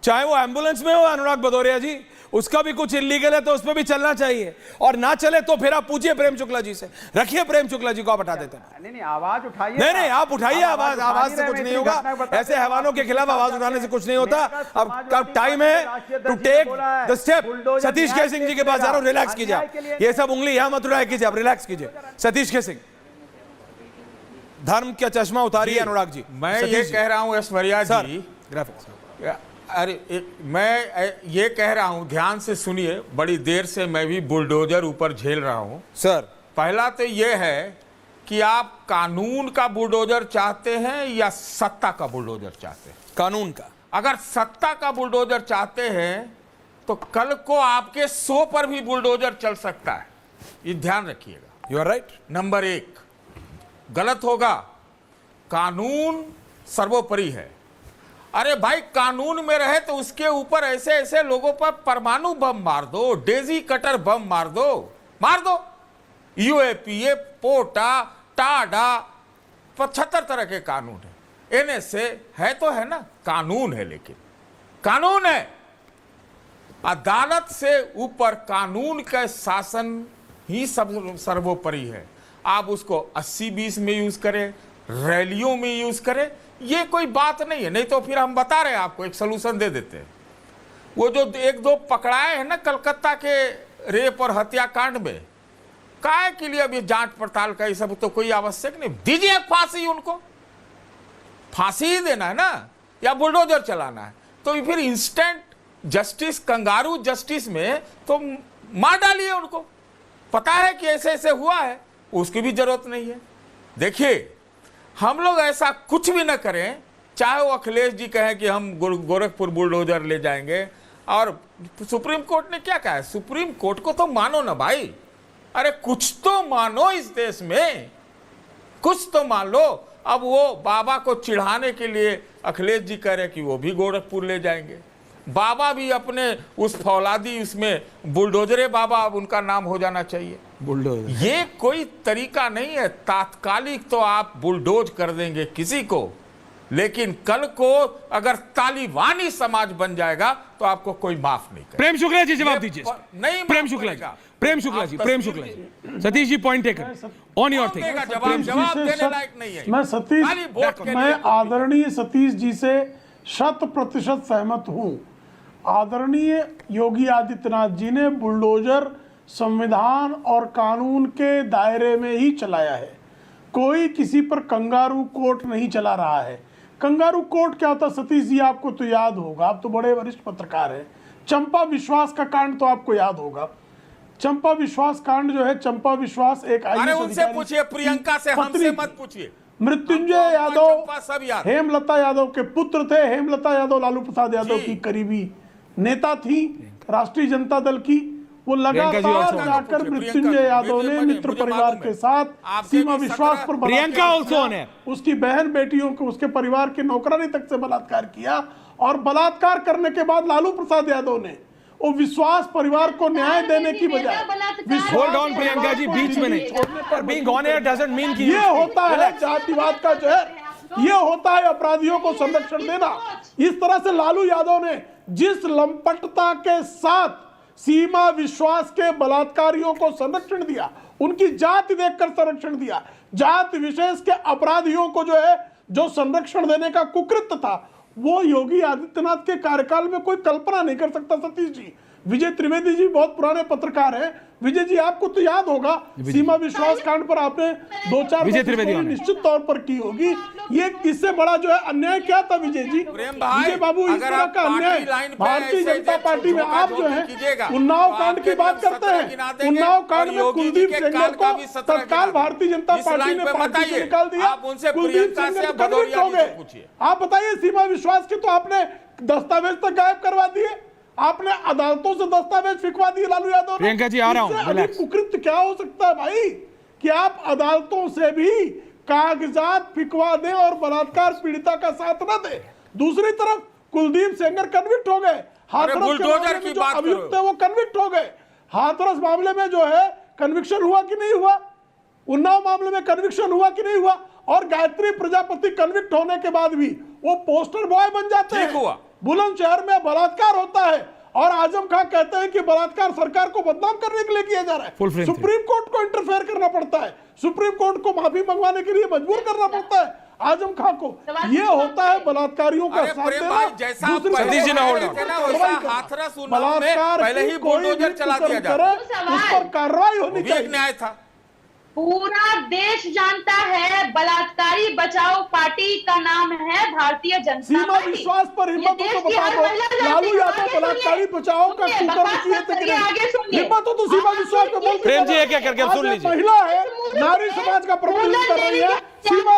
चाहे वो एम्बुलेंस में हो, अनुराग भदौरिया जी, उसका भी कुछ इलीगल है तो उस पर भी चलना चाहिए। और ना चले तो फिर आप पूछिए प्रेम शुक्ला जी से, रखिए प्रेम शुक्ला जी को, आप हटा देते हैं। नहीं, आवाज उठाइए। नहीं, आप उठाइए आवाज, आवाज से कुछ नहीं होगा। ऐसे हैवानों के खिलाफ आवाज उठाने से कुछ नहीं होता। अब टाइम है to take the step. Satish K Singh जी के पास जा रहा हूं, रिलैक्स कीजिए, ये सब उंगली यहां मत उठाया कीजिए, आप रिलैक्स कीजिए। सतीश के सिंह, धर्म का चश्मा उतारिए अनुराग जी। मैं ये कह रहा हूं ऐश्वर्या जी, अरे मैं ये कह रहा हूं, ध्यान से सुनिए, बड़ी देर से मैं भी बुलडोजर ऊपर झेल रहा हूं। सर, पहला तो ये है कि आप कानून का बुलडोजर चाहते हैं या सत्ता का बुलडोजर चाहते हैं? कानून का। अगर सत्ता का बुलडोजर चाहते हैं तो कल को आपके 100 पर भी बुलडोजर चल सकता है, ये ध्यान रखिएगा। You are right. नंबर 1 गलत होगा, कानून सर्वोपरि है। अरे भाई, कानून में रहे तो उसके ऊपर ऐसे ऐसे लोगों पर परमाणु बम मार दो, डेजी कटर बम मार दो। यूएपीए, पोटा, टाडा, 75 तरह के कानून है। एनएसए है तो है ना, कानून है, लेकिन कानून है। अदालत से ऊपर कानून का शासन ही सब सर्वोपरि है। आप उसको 80-20 में यूज करें, रैलियों में यूज करें, ये कोई बात नहीं है। नहीं तो फिर हम बता रहे हैं आपको, एक सलूशन दे देते हैं। वो जो 1-2 पकड़ाए हैं ना कलकत्ता के रेप और हत्याकांड में, काय के लिए अभी जांच पड़ताल का ये सब तो कोई आवश्यक नहीं। दीजिए फांसी, उनको फांसी ही देना है ना, या बुलडोजर चलाना है, तो फिर इंस्टेंट जस्टिस, कंगारू जस्टिस में तो मार डालिए उनको। पता है कि ऐसे ऐसे हुआ है, उसकी भी जरूरत नहीं है। देखिए, हम लोग ऐसा कुछ भी न करें चाहे वो अखिलेश जी कहें कि हम गोरखपुर बुलडोजर ले जाएंगे, और सुप्रीम कोर्ट ने क्या कहा है? सुप्रीम कोर्ट को तो मानो ना भाई, अरे कुछ तो मानो इस देश में, कुछ तो मान लो। अब वो बाबा को चिढ़ाने के लिए अखिलेश जी कह रहे कि वो भी गोरखपुर ले जाएंगे। बाबा भी अपने उस फौलादी उसमें बुलडोजरे बाबा, अब उनका नाम हो जाना चाहिए बुलडोजर। ये कोई तरीका नहीं है। तात्कालिक तो आप बुलडोज कर देंगे किसी को, लेकिन कल को अगर तालिबानी समाज बन जाएगा तो आपको कोई माफ नहीं करेगा। प्रेम शुक्ला जी जवाब दीजिए। नहीं, Prem Shukla ji, Prem Shukla ji, Prem Shukla ji, Satish ji point taken on your thing. जवाब देने लायक नहीं है। मैं सतीश, मैं आदरणीय सतीश जी से 100% सहमत हूं। आदरणीय योगी आदित्यनाथ जी ने बुलडोजर संविधान और कानून के दायरे में ही चलाया है। कोई किसी पर कंगारू कोर्ट नहीं चला रहा है। कंगारू कोर्ट क्या होता सतीश जी, आपको तो याद होगा, आप तो बड़े वरिष्ठ पत्रकार हैं। चंपा विश्वास का कांड तो आपको याद होगा। चंपा विश्वास कांड जो है, चंपा विश्वास एक अरे उनसे पूछिए, प्रियंका से, हमसे मत पूछिए। मृत्युंजय यादव हेमलता यादव के पुत्र थे। हेमलता यादव लालू प्रसाद यादव की करीबी नेता थी, राष्ट्रीय जनता दल की। वो लगातार जाकर मृत्युंजय यादव ने मित्र परिवार के साथ सीमा विश्वास पर प्रियंका ऑल्सो ने उसकी बहन बेटियों को, उसके परिवार के नौकरानी तक से बलात्कार किया। और बलात्कार करने के बाद लालू प्रसाद यादव ने वो विश्वास परिवार को न्याय देने की बजाय, होल्ड ऑन प्रियंका जी, बीच में नहीं, being on air doesn't mean कि ये होता है जातिवाद का जहर, ये होता है अपराधियों को संरक्षण देना। इस तरह से लालू यादव ने जिस लंपटता के साथ सीमा विश्वास के बलात्कारियों को संरक्षण दिया, उनकी जाति देखकर संरक्षण दिया, जाति विशेष के अपराधियों को जो है जो संरक्षण देने का कुकृत्य था, वो योगी आदित्यनाथ के कार्यकाल में कोई कल्पना नहीं कर सकता। सतीश जी, विजय त्रिवेदी जी बहुत पुराने पत्रकार हैं। विजय जी, आपको तो याद होगा सीमा विश्वास कांड पर आपने 2-4 निश्चित तौर पर की होगी। ये इससे बड़ा जो है अन्याय क्या था विजय जी? विजय बाबू, इस तरह का अन्याय भारतीय जनता पार्टी में आप जो है उन्नाव कांड की बात करते हैं। उन्नाव कांड में कुलदीप सेंगर को तत्काल भारतीय जनता पार्टी ने पार्टी से निकाल दिया। कुलदीप सेंगर कन्विक्ट हो गए। आप बताइए, सीमा विश्वास के तो आपने दस्तावेज तक गायब करवा दिए, आपने अदालतों से दस्तावेज फिकवा दिए लालू यादव ने। प्रियंका जी, आ रहा हूं। कुकृत्य क्या हो सकता है भाई कि आप अदालतों से भी कागजात फिकवा दें और बलात्कार पीड़िता का साथ न दें। दूसरी तरफ कुलदीप सेंगर कन्विक्ट हो गए। हाथरस के मामले में जो अभियुक्त है वो कन्विक्ट हो गए। हाथरस मामले में जो है कन्विक्शन हुआ कि नहीं हुआ? उन्नाव मामले में कन्विक्शन हुआ कि नहीं हुआ? और गायत्री प्रजापति कन्विक्ट होने के बाद भी वो पोस्टर बॉय बन जाते हैं। बुलंदशहर में बलात्कार होता है और आजम खान कहते हैं कि बलात्कार सरकार को बदनाम करने के लिए किया जा रहा है। सुप्रीम कोर्ट को इंटरफेयर करना पड़ता है, सुप्रीम कोर्ट को माफी मंगवाने के लिए मजबूर करना पड़ता है आजम खान को। ये होता है बलात्कारियों का साथ देना। बलात्कार पहले ही बुलडोजर चला दिया जाए, उस पर कार्रवाई होनी चाहिए। न्याय था। पूरा देश जानता है बलात्कारी बचाओ पार्टी का नाम है भारतीय जनता सीमा पार्टी। विश्वास पर हिम्मत हो तो बता दो, लालू यादव बलात्कारी बचाओ का कुकर्म किए थे कि नहीं? हिम्मत हो तो सीमा विश्वास पे बोल। प्रेम जी, क्या करके सुन लीजिए। महिला है, नारी समाज का प्रतिनिधित्व कर रही है, सीमा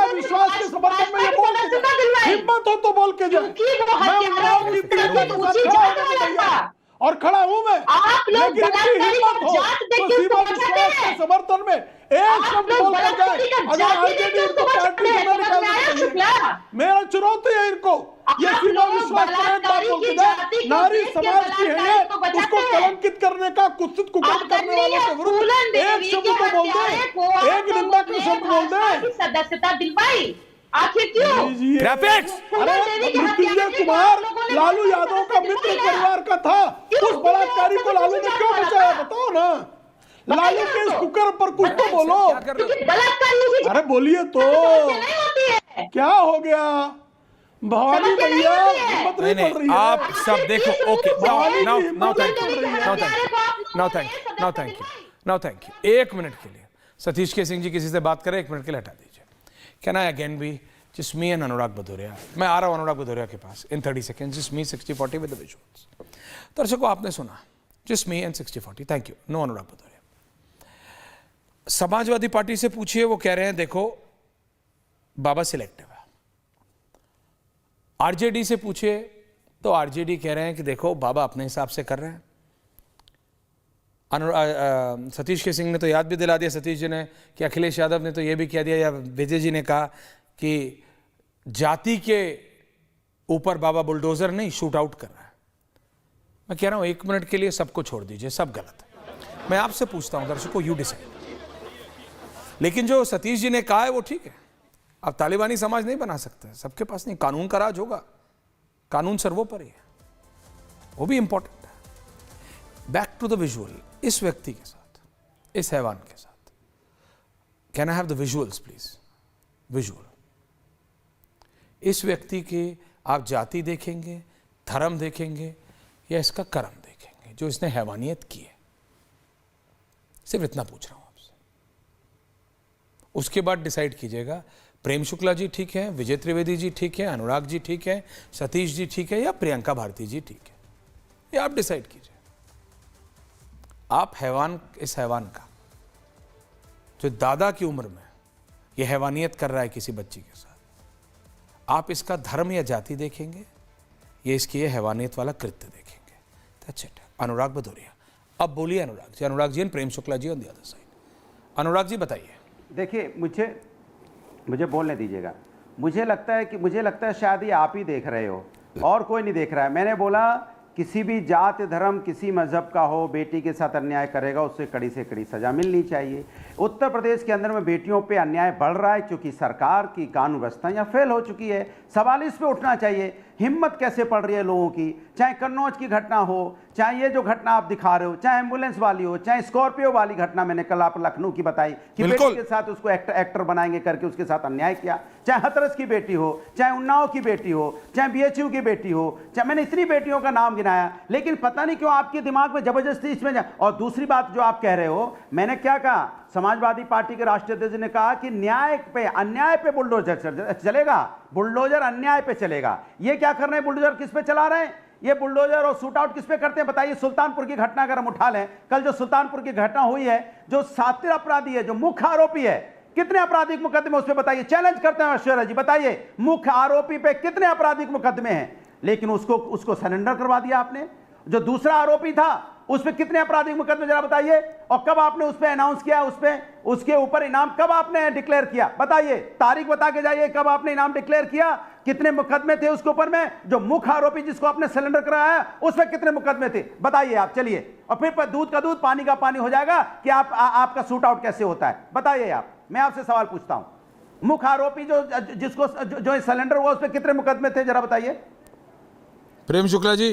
विश्वास के समर्थन में ये बोल के, हिम्मत हो तो बोल के जाए। और खड़ा हूं मैं, लेकिन हिम्मत हो तो सीमा विश्वास के समर्थन में एक शब्द बोल कर जाए। अगर आरजेडी इनको पार्टी से न निकाल, मेरा चुनौती है इनको, ये सीमा विश्वास पर एक बात बोल के जाए। नारी समाज की है, उसको कलंकित करने का, कुत्सित कुकर्म करने वालों के विरुद्ध एक शब्द तो बोल दे, एक निंदा का शब्द बोल दे। सदस्यता दिलवाई आखिर क्यों? मृत्युंजय कुमार लालू यादव का मित्र परिवार का था, उस बलात्कारी को लालू ने क्यों बचाया? बताओ ना, लालू के इस कुकर पर कुछ तो बोलो। अरे बोलिए तो, क्या हो गया भवानी भैया? हिम्मत नहीं पड़ रही है। आप सब देखो। Okay, now thank you. 1 minute के लिए सतीश के सिंह जी किसी से बात करें, 1 मिनट के लिए हटा दीजिए। Can I again be just me and Anurag Bhadoria? मैं आ रहा हूँ अनुराग भदौरिया के पास in 30 seconds. Just me 60-40 with the visuals. दर्शकों, आपने सुना just me and 60-40. Thank you. No Anurag Bhadauria. Samajwadi party से पूछिए, वो कह रहे हैं देखो बाबा सिलेक्टिव है, आरजेडी से पूछिए तो आरजेडी कह रहे हैं कि देखो बाबा अपने हिसाब से कर रहे हैं। सतीश के सिंह ने तो याद भी दिला दिया, सतीश जी ने, कि अखिलेश यादव ने तो ये भी कह दिया, या विजय जी ने कहा कि जाति के ऊपर बाबा बुलडोजर नहीं शूट आउट कर रहा है। मैं कह रहा हूं 1 मिनट के लिए सबको छोड़ दीजिए, सब गलत है। मैं आपसे पूछता हूं दर्शकों, यू डिसाइड। लेकिन जो सतीश जी ने कहा है वो ठीक है। अब तालिबानी समाज नहीं बना सकते, सबके पास नहीं, कानून का राज होगा, कानून सर्वोपरि है, वो भी इंपॉर्टेंट है। बैक टू द विजुअल, इस व्यक्ति के साथ, इस हैवान के साथ, can I have the visuals please? Visual. इस व्यक्ति की आप जाति देखेंगे, धर्म देखेंगे, या इसका कर्म देखेंगे जो इसने हैवानियत की है? सिर्फ इतना पूछ रहा हूं आपसे। उसके बाद डिसाइड कीजिएगा, प्रेम शुक्ला जी ठीक है, विजय त्रिवेदी जी ठीक है, अनुराग जी ठीक है, सतीश जी ठीक है, या प्रियंका भारती जी ठीक है? ये आप डिसाइड कीजिए। आप हैवान, इस हैवान का जो दादा की उम्र में ये हैवानियत कर रहा है किसी बच्ची के साथ, आप इसका धर्म या जाति देखेंगे, ये इसकी ये हैवानियत वाला कृत्य देखेंगे? That's it। अनुराग भदौरिया, अब बोलिए Anurag ji. Anurag ji and Prem Shukla ji on the other side. Anurag ji बताइए। देखिए, मुझे बोलने दीजिएगा। मुझे लगता है शायद ये आप ही देख रहे हो और कोई नहीं देख रहा है। मैंने बोला किसी भी जात धर्म किसी मजहब का हो, बेटी के साथ अन्याय करेगा उससे कड़ी से कड़ी सजा मिलनी चाहिए। उत्तर प्रदेश के अंदर में बेटियों पे अन्याय बढ़ रहा है क्योंकि सरकार की कानून व्यवस्था यहाँ फेल हो चुकी है। सवाल इस पे उठना चाहिए, हिम्मत कैसे पड़ रही है लोगों की, चाहे कन्नौज की घटना हो, चाहे ये जो घटना आप दिखा रहे हो, चाहे एम्बुलेंस वाली हो, चाहे स्कॉर्पियो वाली घटना मैंने कल आप लखनऊ की बताई कि बेटी के साथ उसको एक्टर बनाएंगे करके उसके साथ अन्याय किया, चाहे हथरस की बेटी हो, चाहे उन्नाव की बेटी हो, चाहे बीएचयू की बेटी हो, चाहे मैंने इतनी बेटियों का नाम गिनाया, लेकिन पता नहीं क्यों आपके दिमाग में जबरदस्ती इसमें और दूसरी बात जो आप कह रहे हो, मैंने क्या कहा, समाजवादी पार्टी के राष्ट्रीय अध्यक्ष ने कहा कि न्याय पे अन्याय पे बुलडोजर चलेगा, बुलडोजर अन्याय पे चलेगा। ये क्या कर रहे हैं, बुलडोजर किस पे चला रहे हैं? ये बुलडोजर और शूट आउट किस पे करते हैं बताइए? सुल्तानपुर की घटना अगर हम उठा लें, कल जो सुल्तानपुर की घटना हुई है, जो सातिर अपराधी है, जो मुख्य आरोपी है, कितने आपराधिक मुकदमे उस पे बताइए? चैलेंज करते हैं ऐश्वर्या जी, बताइए मुख्य आरोपी पे कितने आपराधिक मुकदमे हैं? लेकिन उसको सरेंडर करवा दिया आपने। जो दूसरा आरोपी था उस पे कितने आपराधिक मुकदमे जरा बताइए? और कब आपने उस पे अनाउंस किया, उस पे उसके ऊपर इनाम कब आपने डिक्लेयर किया? बताइए, तारीख बता के जाइए कब आपने इनाम डिक्लेयर किया, कितने मुकदमे थे उसके ऊपर में? जो मुख्य आरोपी जिसको आपने सिलेंडर कराया उस पे कितने मुकदमे थे बताइए आप? चलिए, और फिर दूध का दूध पानी का पानी हो जाएगा कि आपका शूट आउट कैसे होता है बताइए आप। मैं आपसे सवाल पूछता हूं, मुख्य आरोपी जिसको जो सिलेंडर हुआ उस पे कितने मुकदमे थे जरा बताइए? प्रेम शुक्ला जी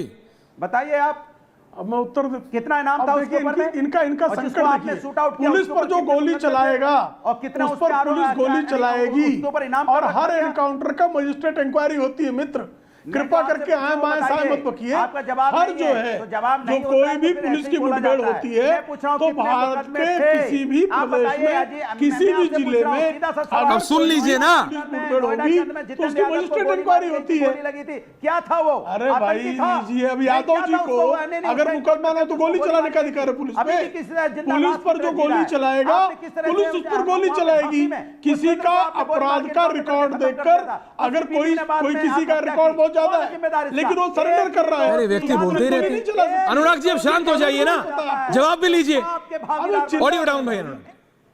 बताइए आप। अब मैं उत्तर कितना इनाम था उसके ऊपर में? इनका संकट आपने शूट आउट किया, पुलिस पर जो गोली चलाएगा और कितना उस पर पुलिस गोली चलाएगी, उसके ऊपर इनाम और हर एनकाउंटर का मजिस्ट्रेट इंक्वायरी होती है। मित्र कृपा करके आए बाएं साए मत बकिए। हर जो है जो कोई भी पुलिस की मुठभेड़ होती है तो भारत के किसी भी प्रदेश में किसी भी जिले में अब सुन लीजिए ना, मुठभेड़ होगी तो उसकी मजिस्ट्रेट इंक्वायरी होती है। क्या था वो? अरे भाई लीजिए, अब यादव जी को अगर मुकदमा ना तो गोली चलाने का अधिकार है पुलिस पे। पुलिस पर जो गोली चलाएगा पुलिस उस पर गोली चलाएगी। किसी का अपराध का रिकॉर्ड देखकर अगर कोई किसी का रिकॉर्ड बहुत ज्यादा है लेकिन वो सरेंडर कर रहा है, अरे व्यक्ति बोलते ही रहते हैं। अनुराग जी अब शांत हो जाइए ना, जवाब भी लीजिए। ऑडियो डाउन भाई।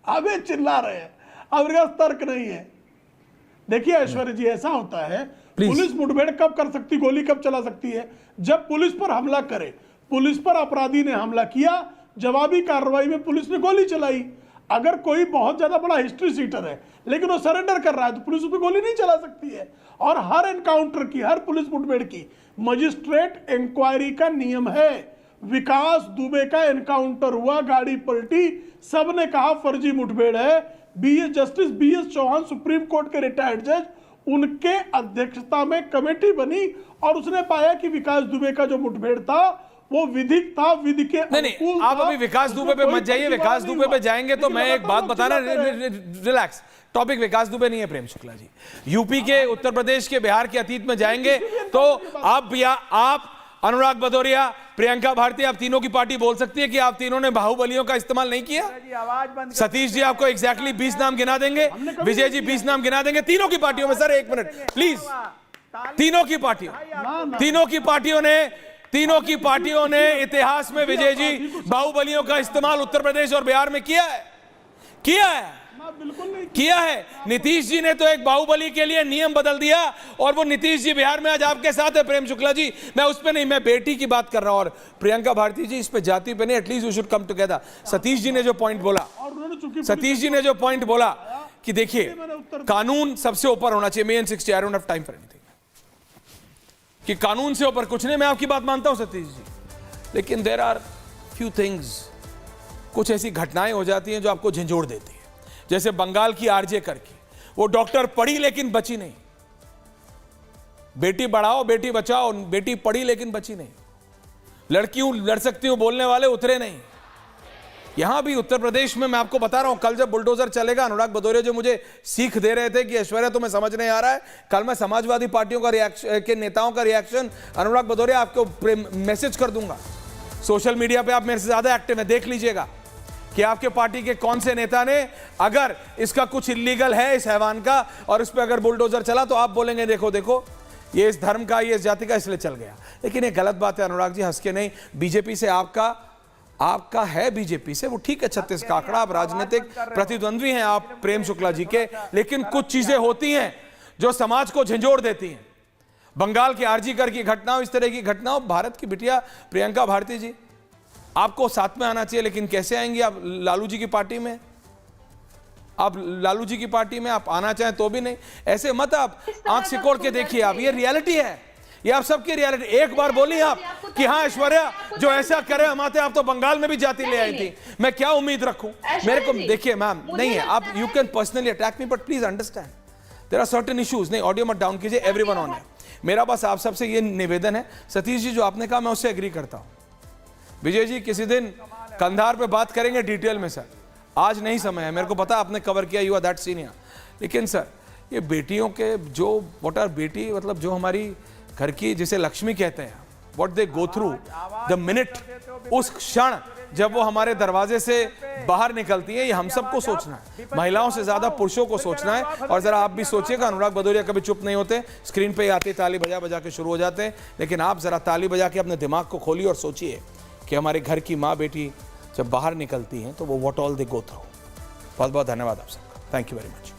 अबे चिल्ला रहे हैं, अब तर्क नहीं है। देखिए ऐश्वर्या जी, ऐसा होता है पुलिस मुठभेड़ कब कर सकती, गोली कब चला सकती है? जब पुलिस पर हमला करे। पुलिस पर अपराधी ने हमला किया, जवाबी कार्रवाई में पुलिस ने गोली चलाई। अगर कोई बहुत ज्यादा बड़ा हिस्ट्री सीटर है लेकिन वो सरेंडर कर रहा है तो पुलिस उस पर गोली नहीं चला सकती है। और हर एनकाउंटर की, हर पुलिस मुठभेड़ की मजिस्ट्रेट इंक्वायरी का नियम है। विकास दुबे का एनकाउंटर हुआ, गाड़ी पलटी, सबने कहा फर्जी मुठभेड़ है। Justice BS Chauhan supreme court के रिटायर्ड जज, उनके अध्यक्षता में कमेटी बनी और उसने पाया कि विकास दुबे का जो मुठभेड़ था वो विधिक था, विधि के नहीं, आप अभी विकास दुबे पे मत जाइए। विकास दुबे पे जाएंगे तो मैं एक बात बताना, रिलैक्स, टॉपिक विकास दुबे नहीं है प्रेम शुक्ला जी। यूपी के, उत्तर प्रदेश के, बिहार के अतीत में जाएंगे तो आप अनुराग भदौरिया, प्रियंका भारती, आप तीनों की पार्टी बोल सकती है कि आप तीनों ने बाहुबलियों का इस्तेमाल नहीं किया। सतीश जी आपको एग्जैक्टली 20 नाम गिना देंगे, विजय जी 20 नाम गिना देंगे, तीनों की पार्टियों में। सर एक मिनट प्लीज, तीनों की पार्टियों ने इतिहास में विजय जी बाहुबलियों का इस्तेमाल उत्तर प्रदेश और बिहार में किया है। नीतीश जी ने तो एक बाहुबली के लिए नियम बदल दिया और वो नीतीश जी बिहार में आज आपके साथ है। प्रेम शुक्ला जी, मैं उस पे नहीं, मैं बेटी की बात कर रहा हूं। और प्रियंका भारती जी, इस पे जाति पे नहीं, at least we should come together. Satish ji ने जो पॉइंट बोला कि देखिए कानून सबसे ऊपर होना चाहिए। मैं 60 I don't have time for anything, कि कानून से ऊपर कुछ नहीं। मैं आपकी बात मानता हूं सतीश जी, लेकिन देयर आर फ्यू थिंग्स, कुछ ऐसी घटनाएं हो जाती हैं जो आपको झंझोड़ देती है। जैसे बंगाल की आरजे करके, वो डॉक्टर पढ़ी लेकिन बची नहीं। बेटी बढ़ाओ बेटी बचाओ, बेटी पढ़ी लेकिन बची नहीं। लड़की हूं, लड़ सकती हूं बोलने वाले उतरे नहीं। यहां भी उत्तर प्रदेश में मैं आपको बता रहा हूं, कल जब बुलडोजर चलेगा, अनुराग भदौरिया जो मुझे सीख दे रहे थे कि ऐश्वर्या तुम्हें समझ नहीं आ रहा है, कल मैं समाजवादी पार्टियों का रिएक्शन के नेताओं का रिएक्शन अनुराग भदौरिया आपको मैसेज कर दूंगा। सोशल मीडिया पे आप मेरे से ज्यादा एक्टिव है, देख लीजिएगा कि आपके पार्टी के कौन से नेता ने, अगर इसका कुछ इलीगल है इस हैवान का और इस पे अगर बुलडोजर चला तो आप बोलेंगे देखो देखो ये इस धर्म का, ये इस जाति का, इसलिए चल गया। लेकिन ये गलत बात है अनुराग जी, हंस के नहीं। बीजेपी से आपका है, बीजेपी से वो ठीक है, 36 का आंकड़ा, आप राजनीतिक प्रतिद्वंद्वी हैं आप प्रेम शुक्ला जी के, लेकिन कुछ चीजें होती हैं जो समाज को झंझोड़ देती हैं। बंगाल के आरजी कर की घटनाओं, इस तरह की घटनाओं, भारत की बिटिया प्रियंका भारती जी, आपको साथ में आना चाहिए, लेकिन कैसे आएंगी आप लालू जी की पार्टी में? आप लालू जी की पार्टी में आप आना चाहें तो भी नहीं। ऐसे मत आप आंख सिकोड़ के देखिए, आप ये रियलिटी है, ये आप सबकी रियलिटी। एक बार बोली आप कि हाँ ऐश्वर्या जो ऐसा करे हम आते, आप तो बंगाल में भी जाति ले आई थी, मैं क्या उम्मीद रखूं? मेरे को देखिए मैम, नहीं है, आप you can personally attack me, but please understand there are certain issues. नहीं, ऑडियो मत डाउन कीजिए, एवरीवन ऑन है। मेरा बस आप सबसे ये निवेदन है, सतीश जी जो आपने कहा मैं उससे एग्री करता हूं। विजय जी किसी दिन कंधार पे बात करेंगे डिटेल में सर, आज नहीं समय है, मेरे को पता आपने कवर किया, यू आर दैट सीनियर। लेकिन सर ये बेटियों के जो व्हाट आर बेटी, मतलब जो हमारी घर की जिसे लक्ष्मी कहते हैं, what they go through the minute, उस क्षण जब वो हमारे दरवाजे से बाहर निकलती है, ये हम सबको सोचना है, महिलाओं से ज्यादा पुरुषों को सोचना है। और जरा आप भी सोचिएगा, अनुराग भदौरिया कभी चुप नहीं होते, स्क्रीन पे आते ताली बजा बजा के शुरू हो जाते हैं, लेकिन आप जरा ताली बजा के अपने दिमाग को खोलिए और सोचिए कि हमारे घर की माँ बेटी जब बाहर निकलती हैं तो वो what all they go through. बहुत बहुत धन्यवाद आप सबका, थैंक यू वेरी मच।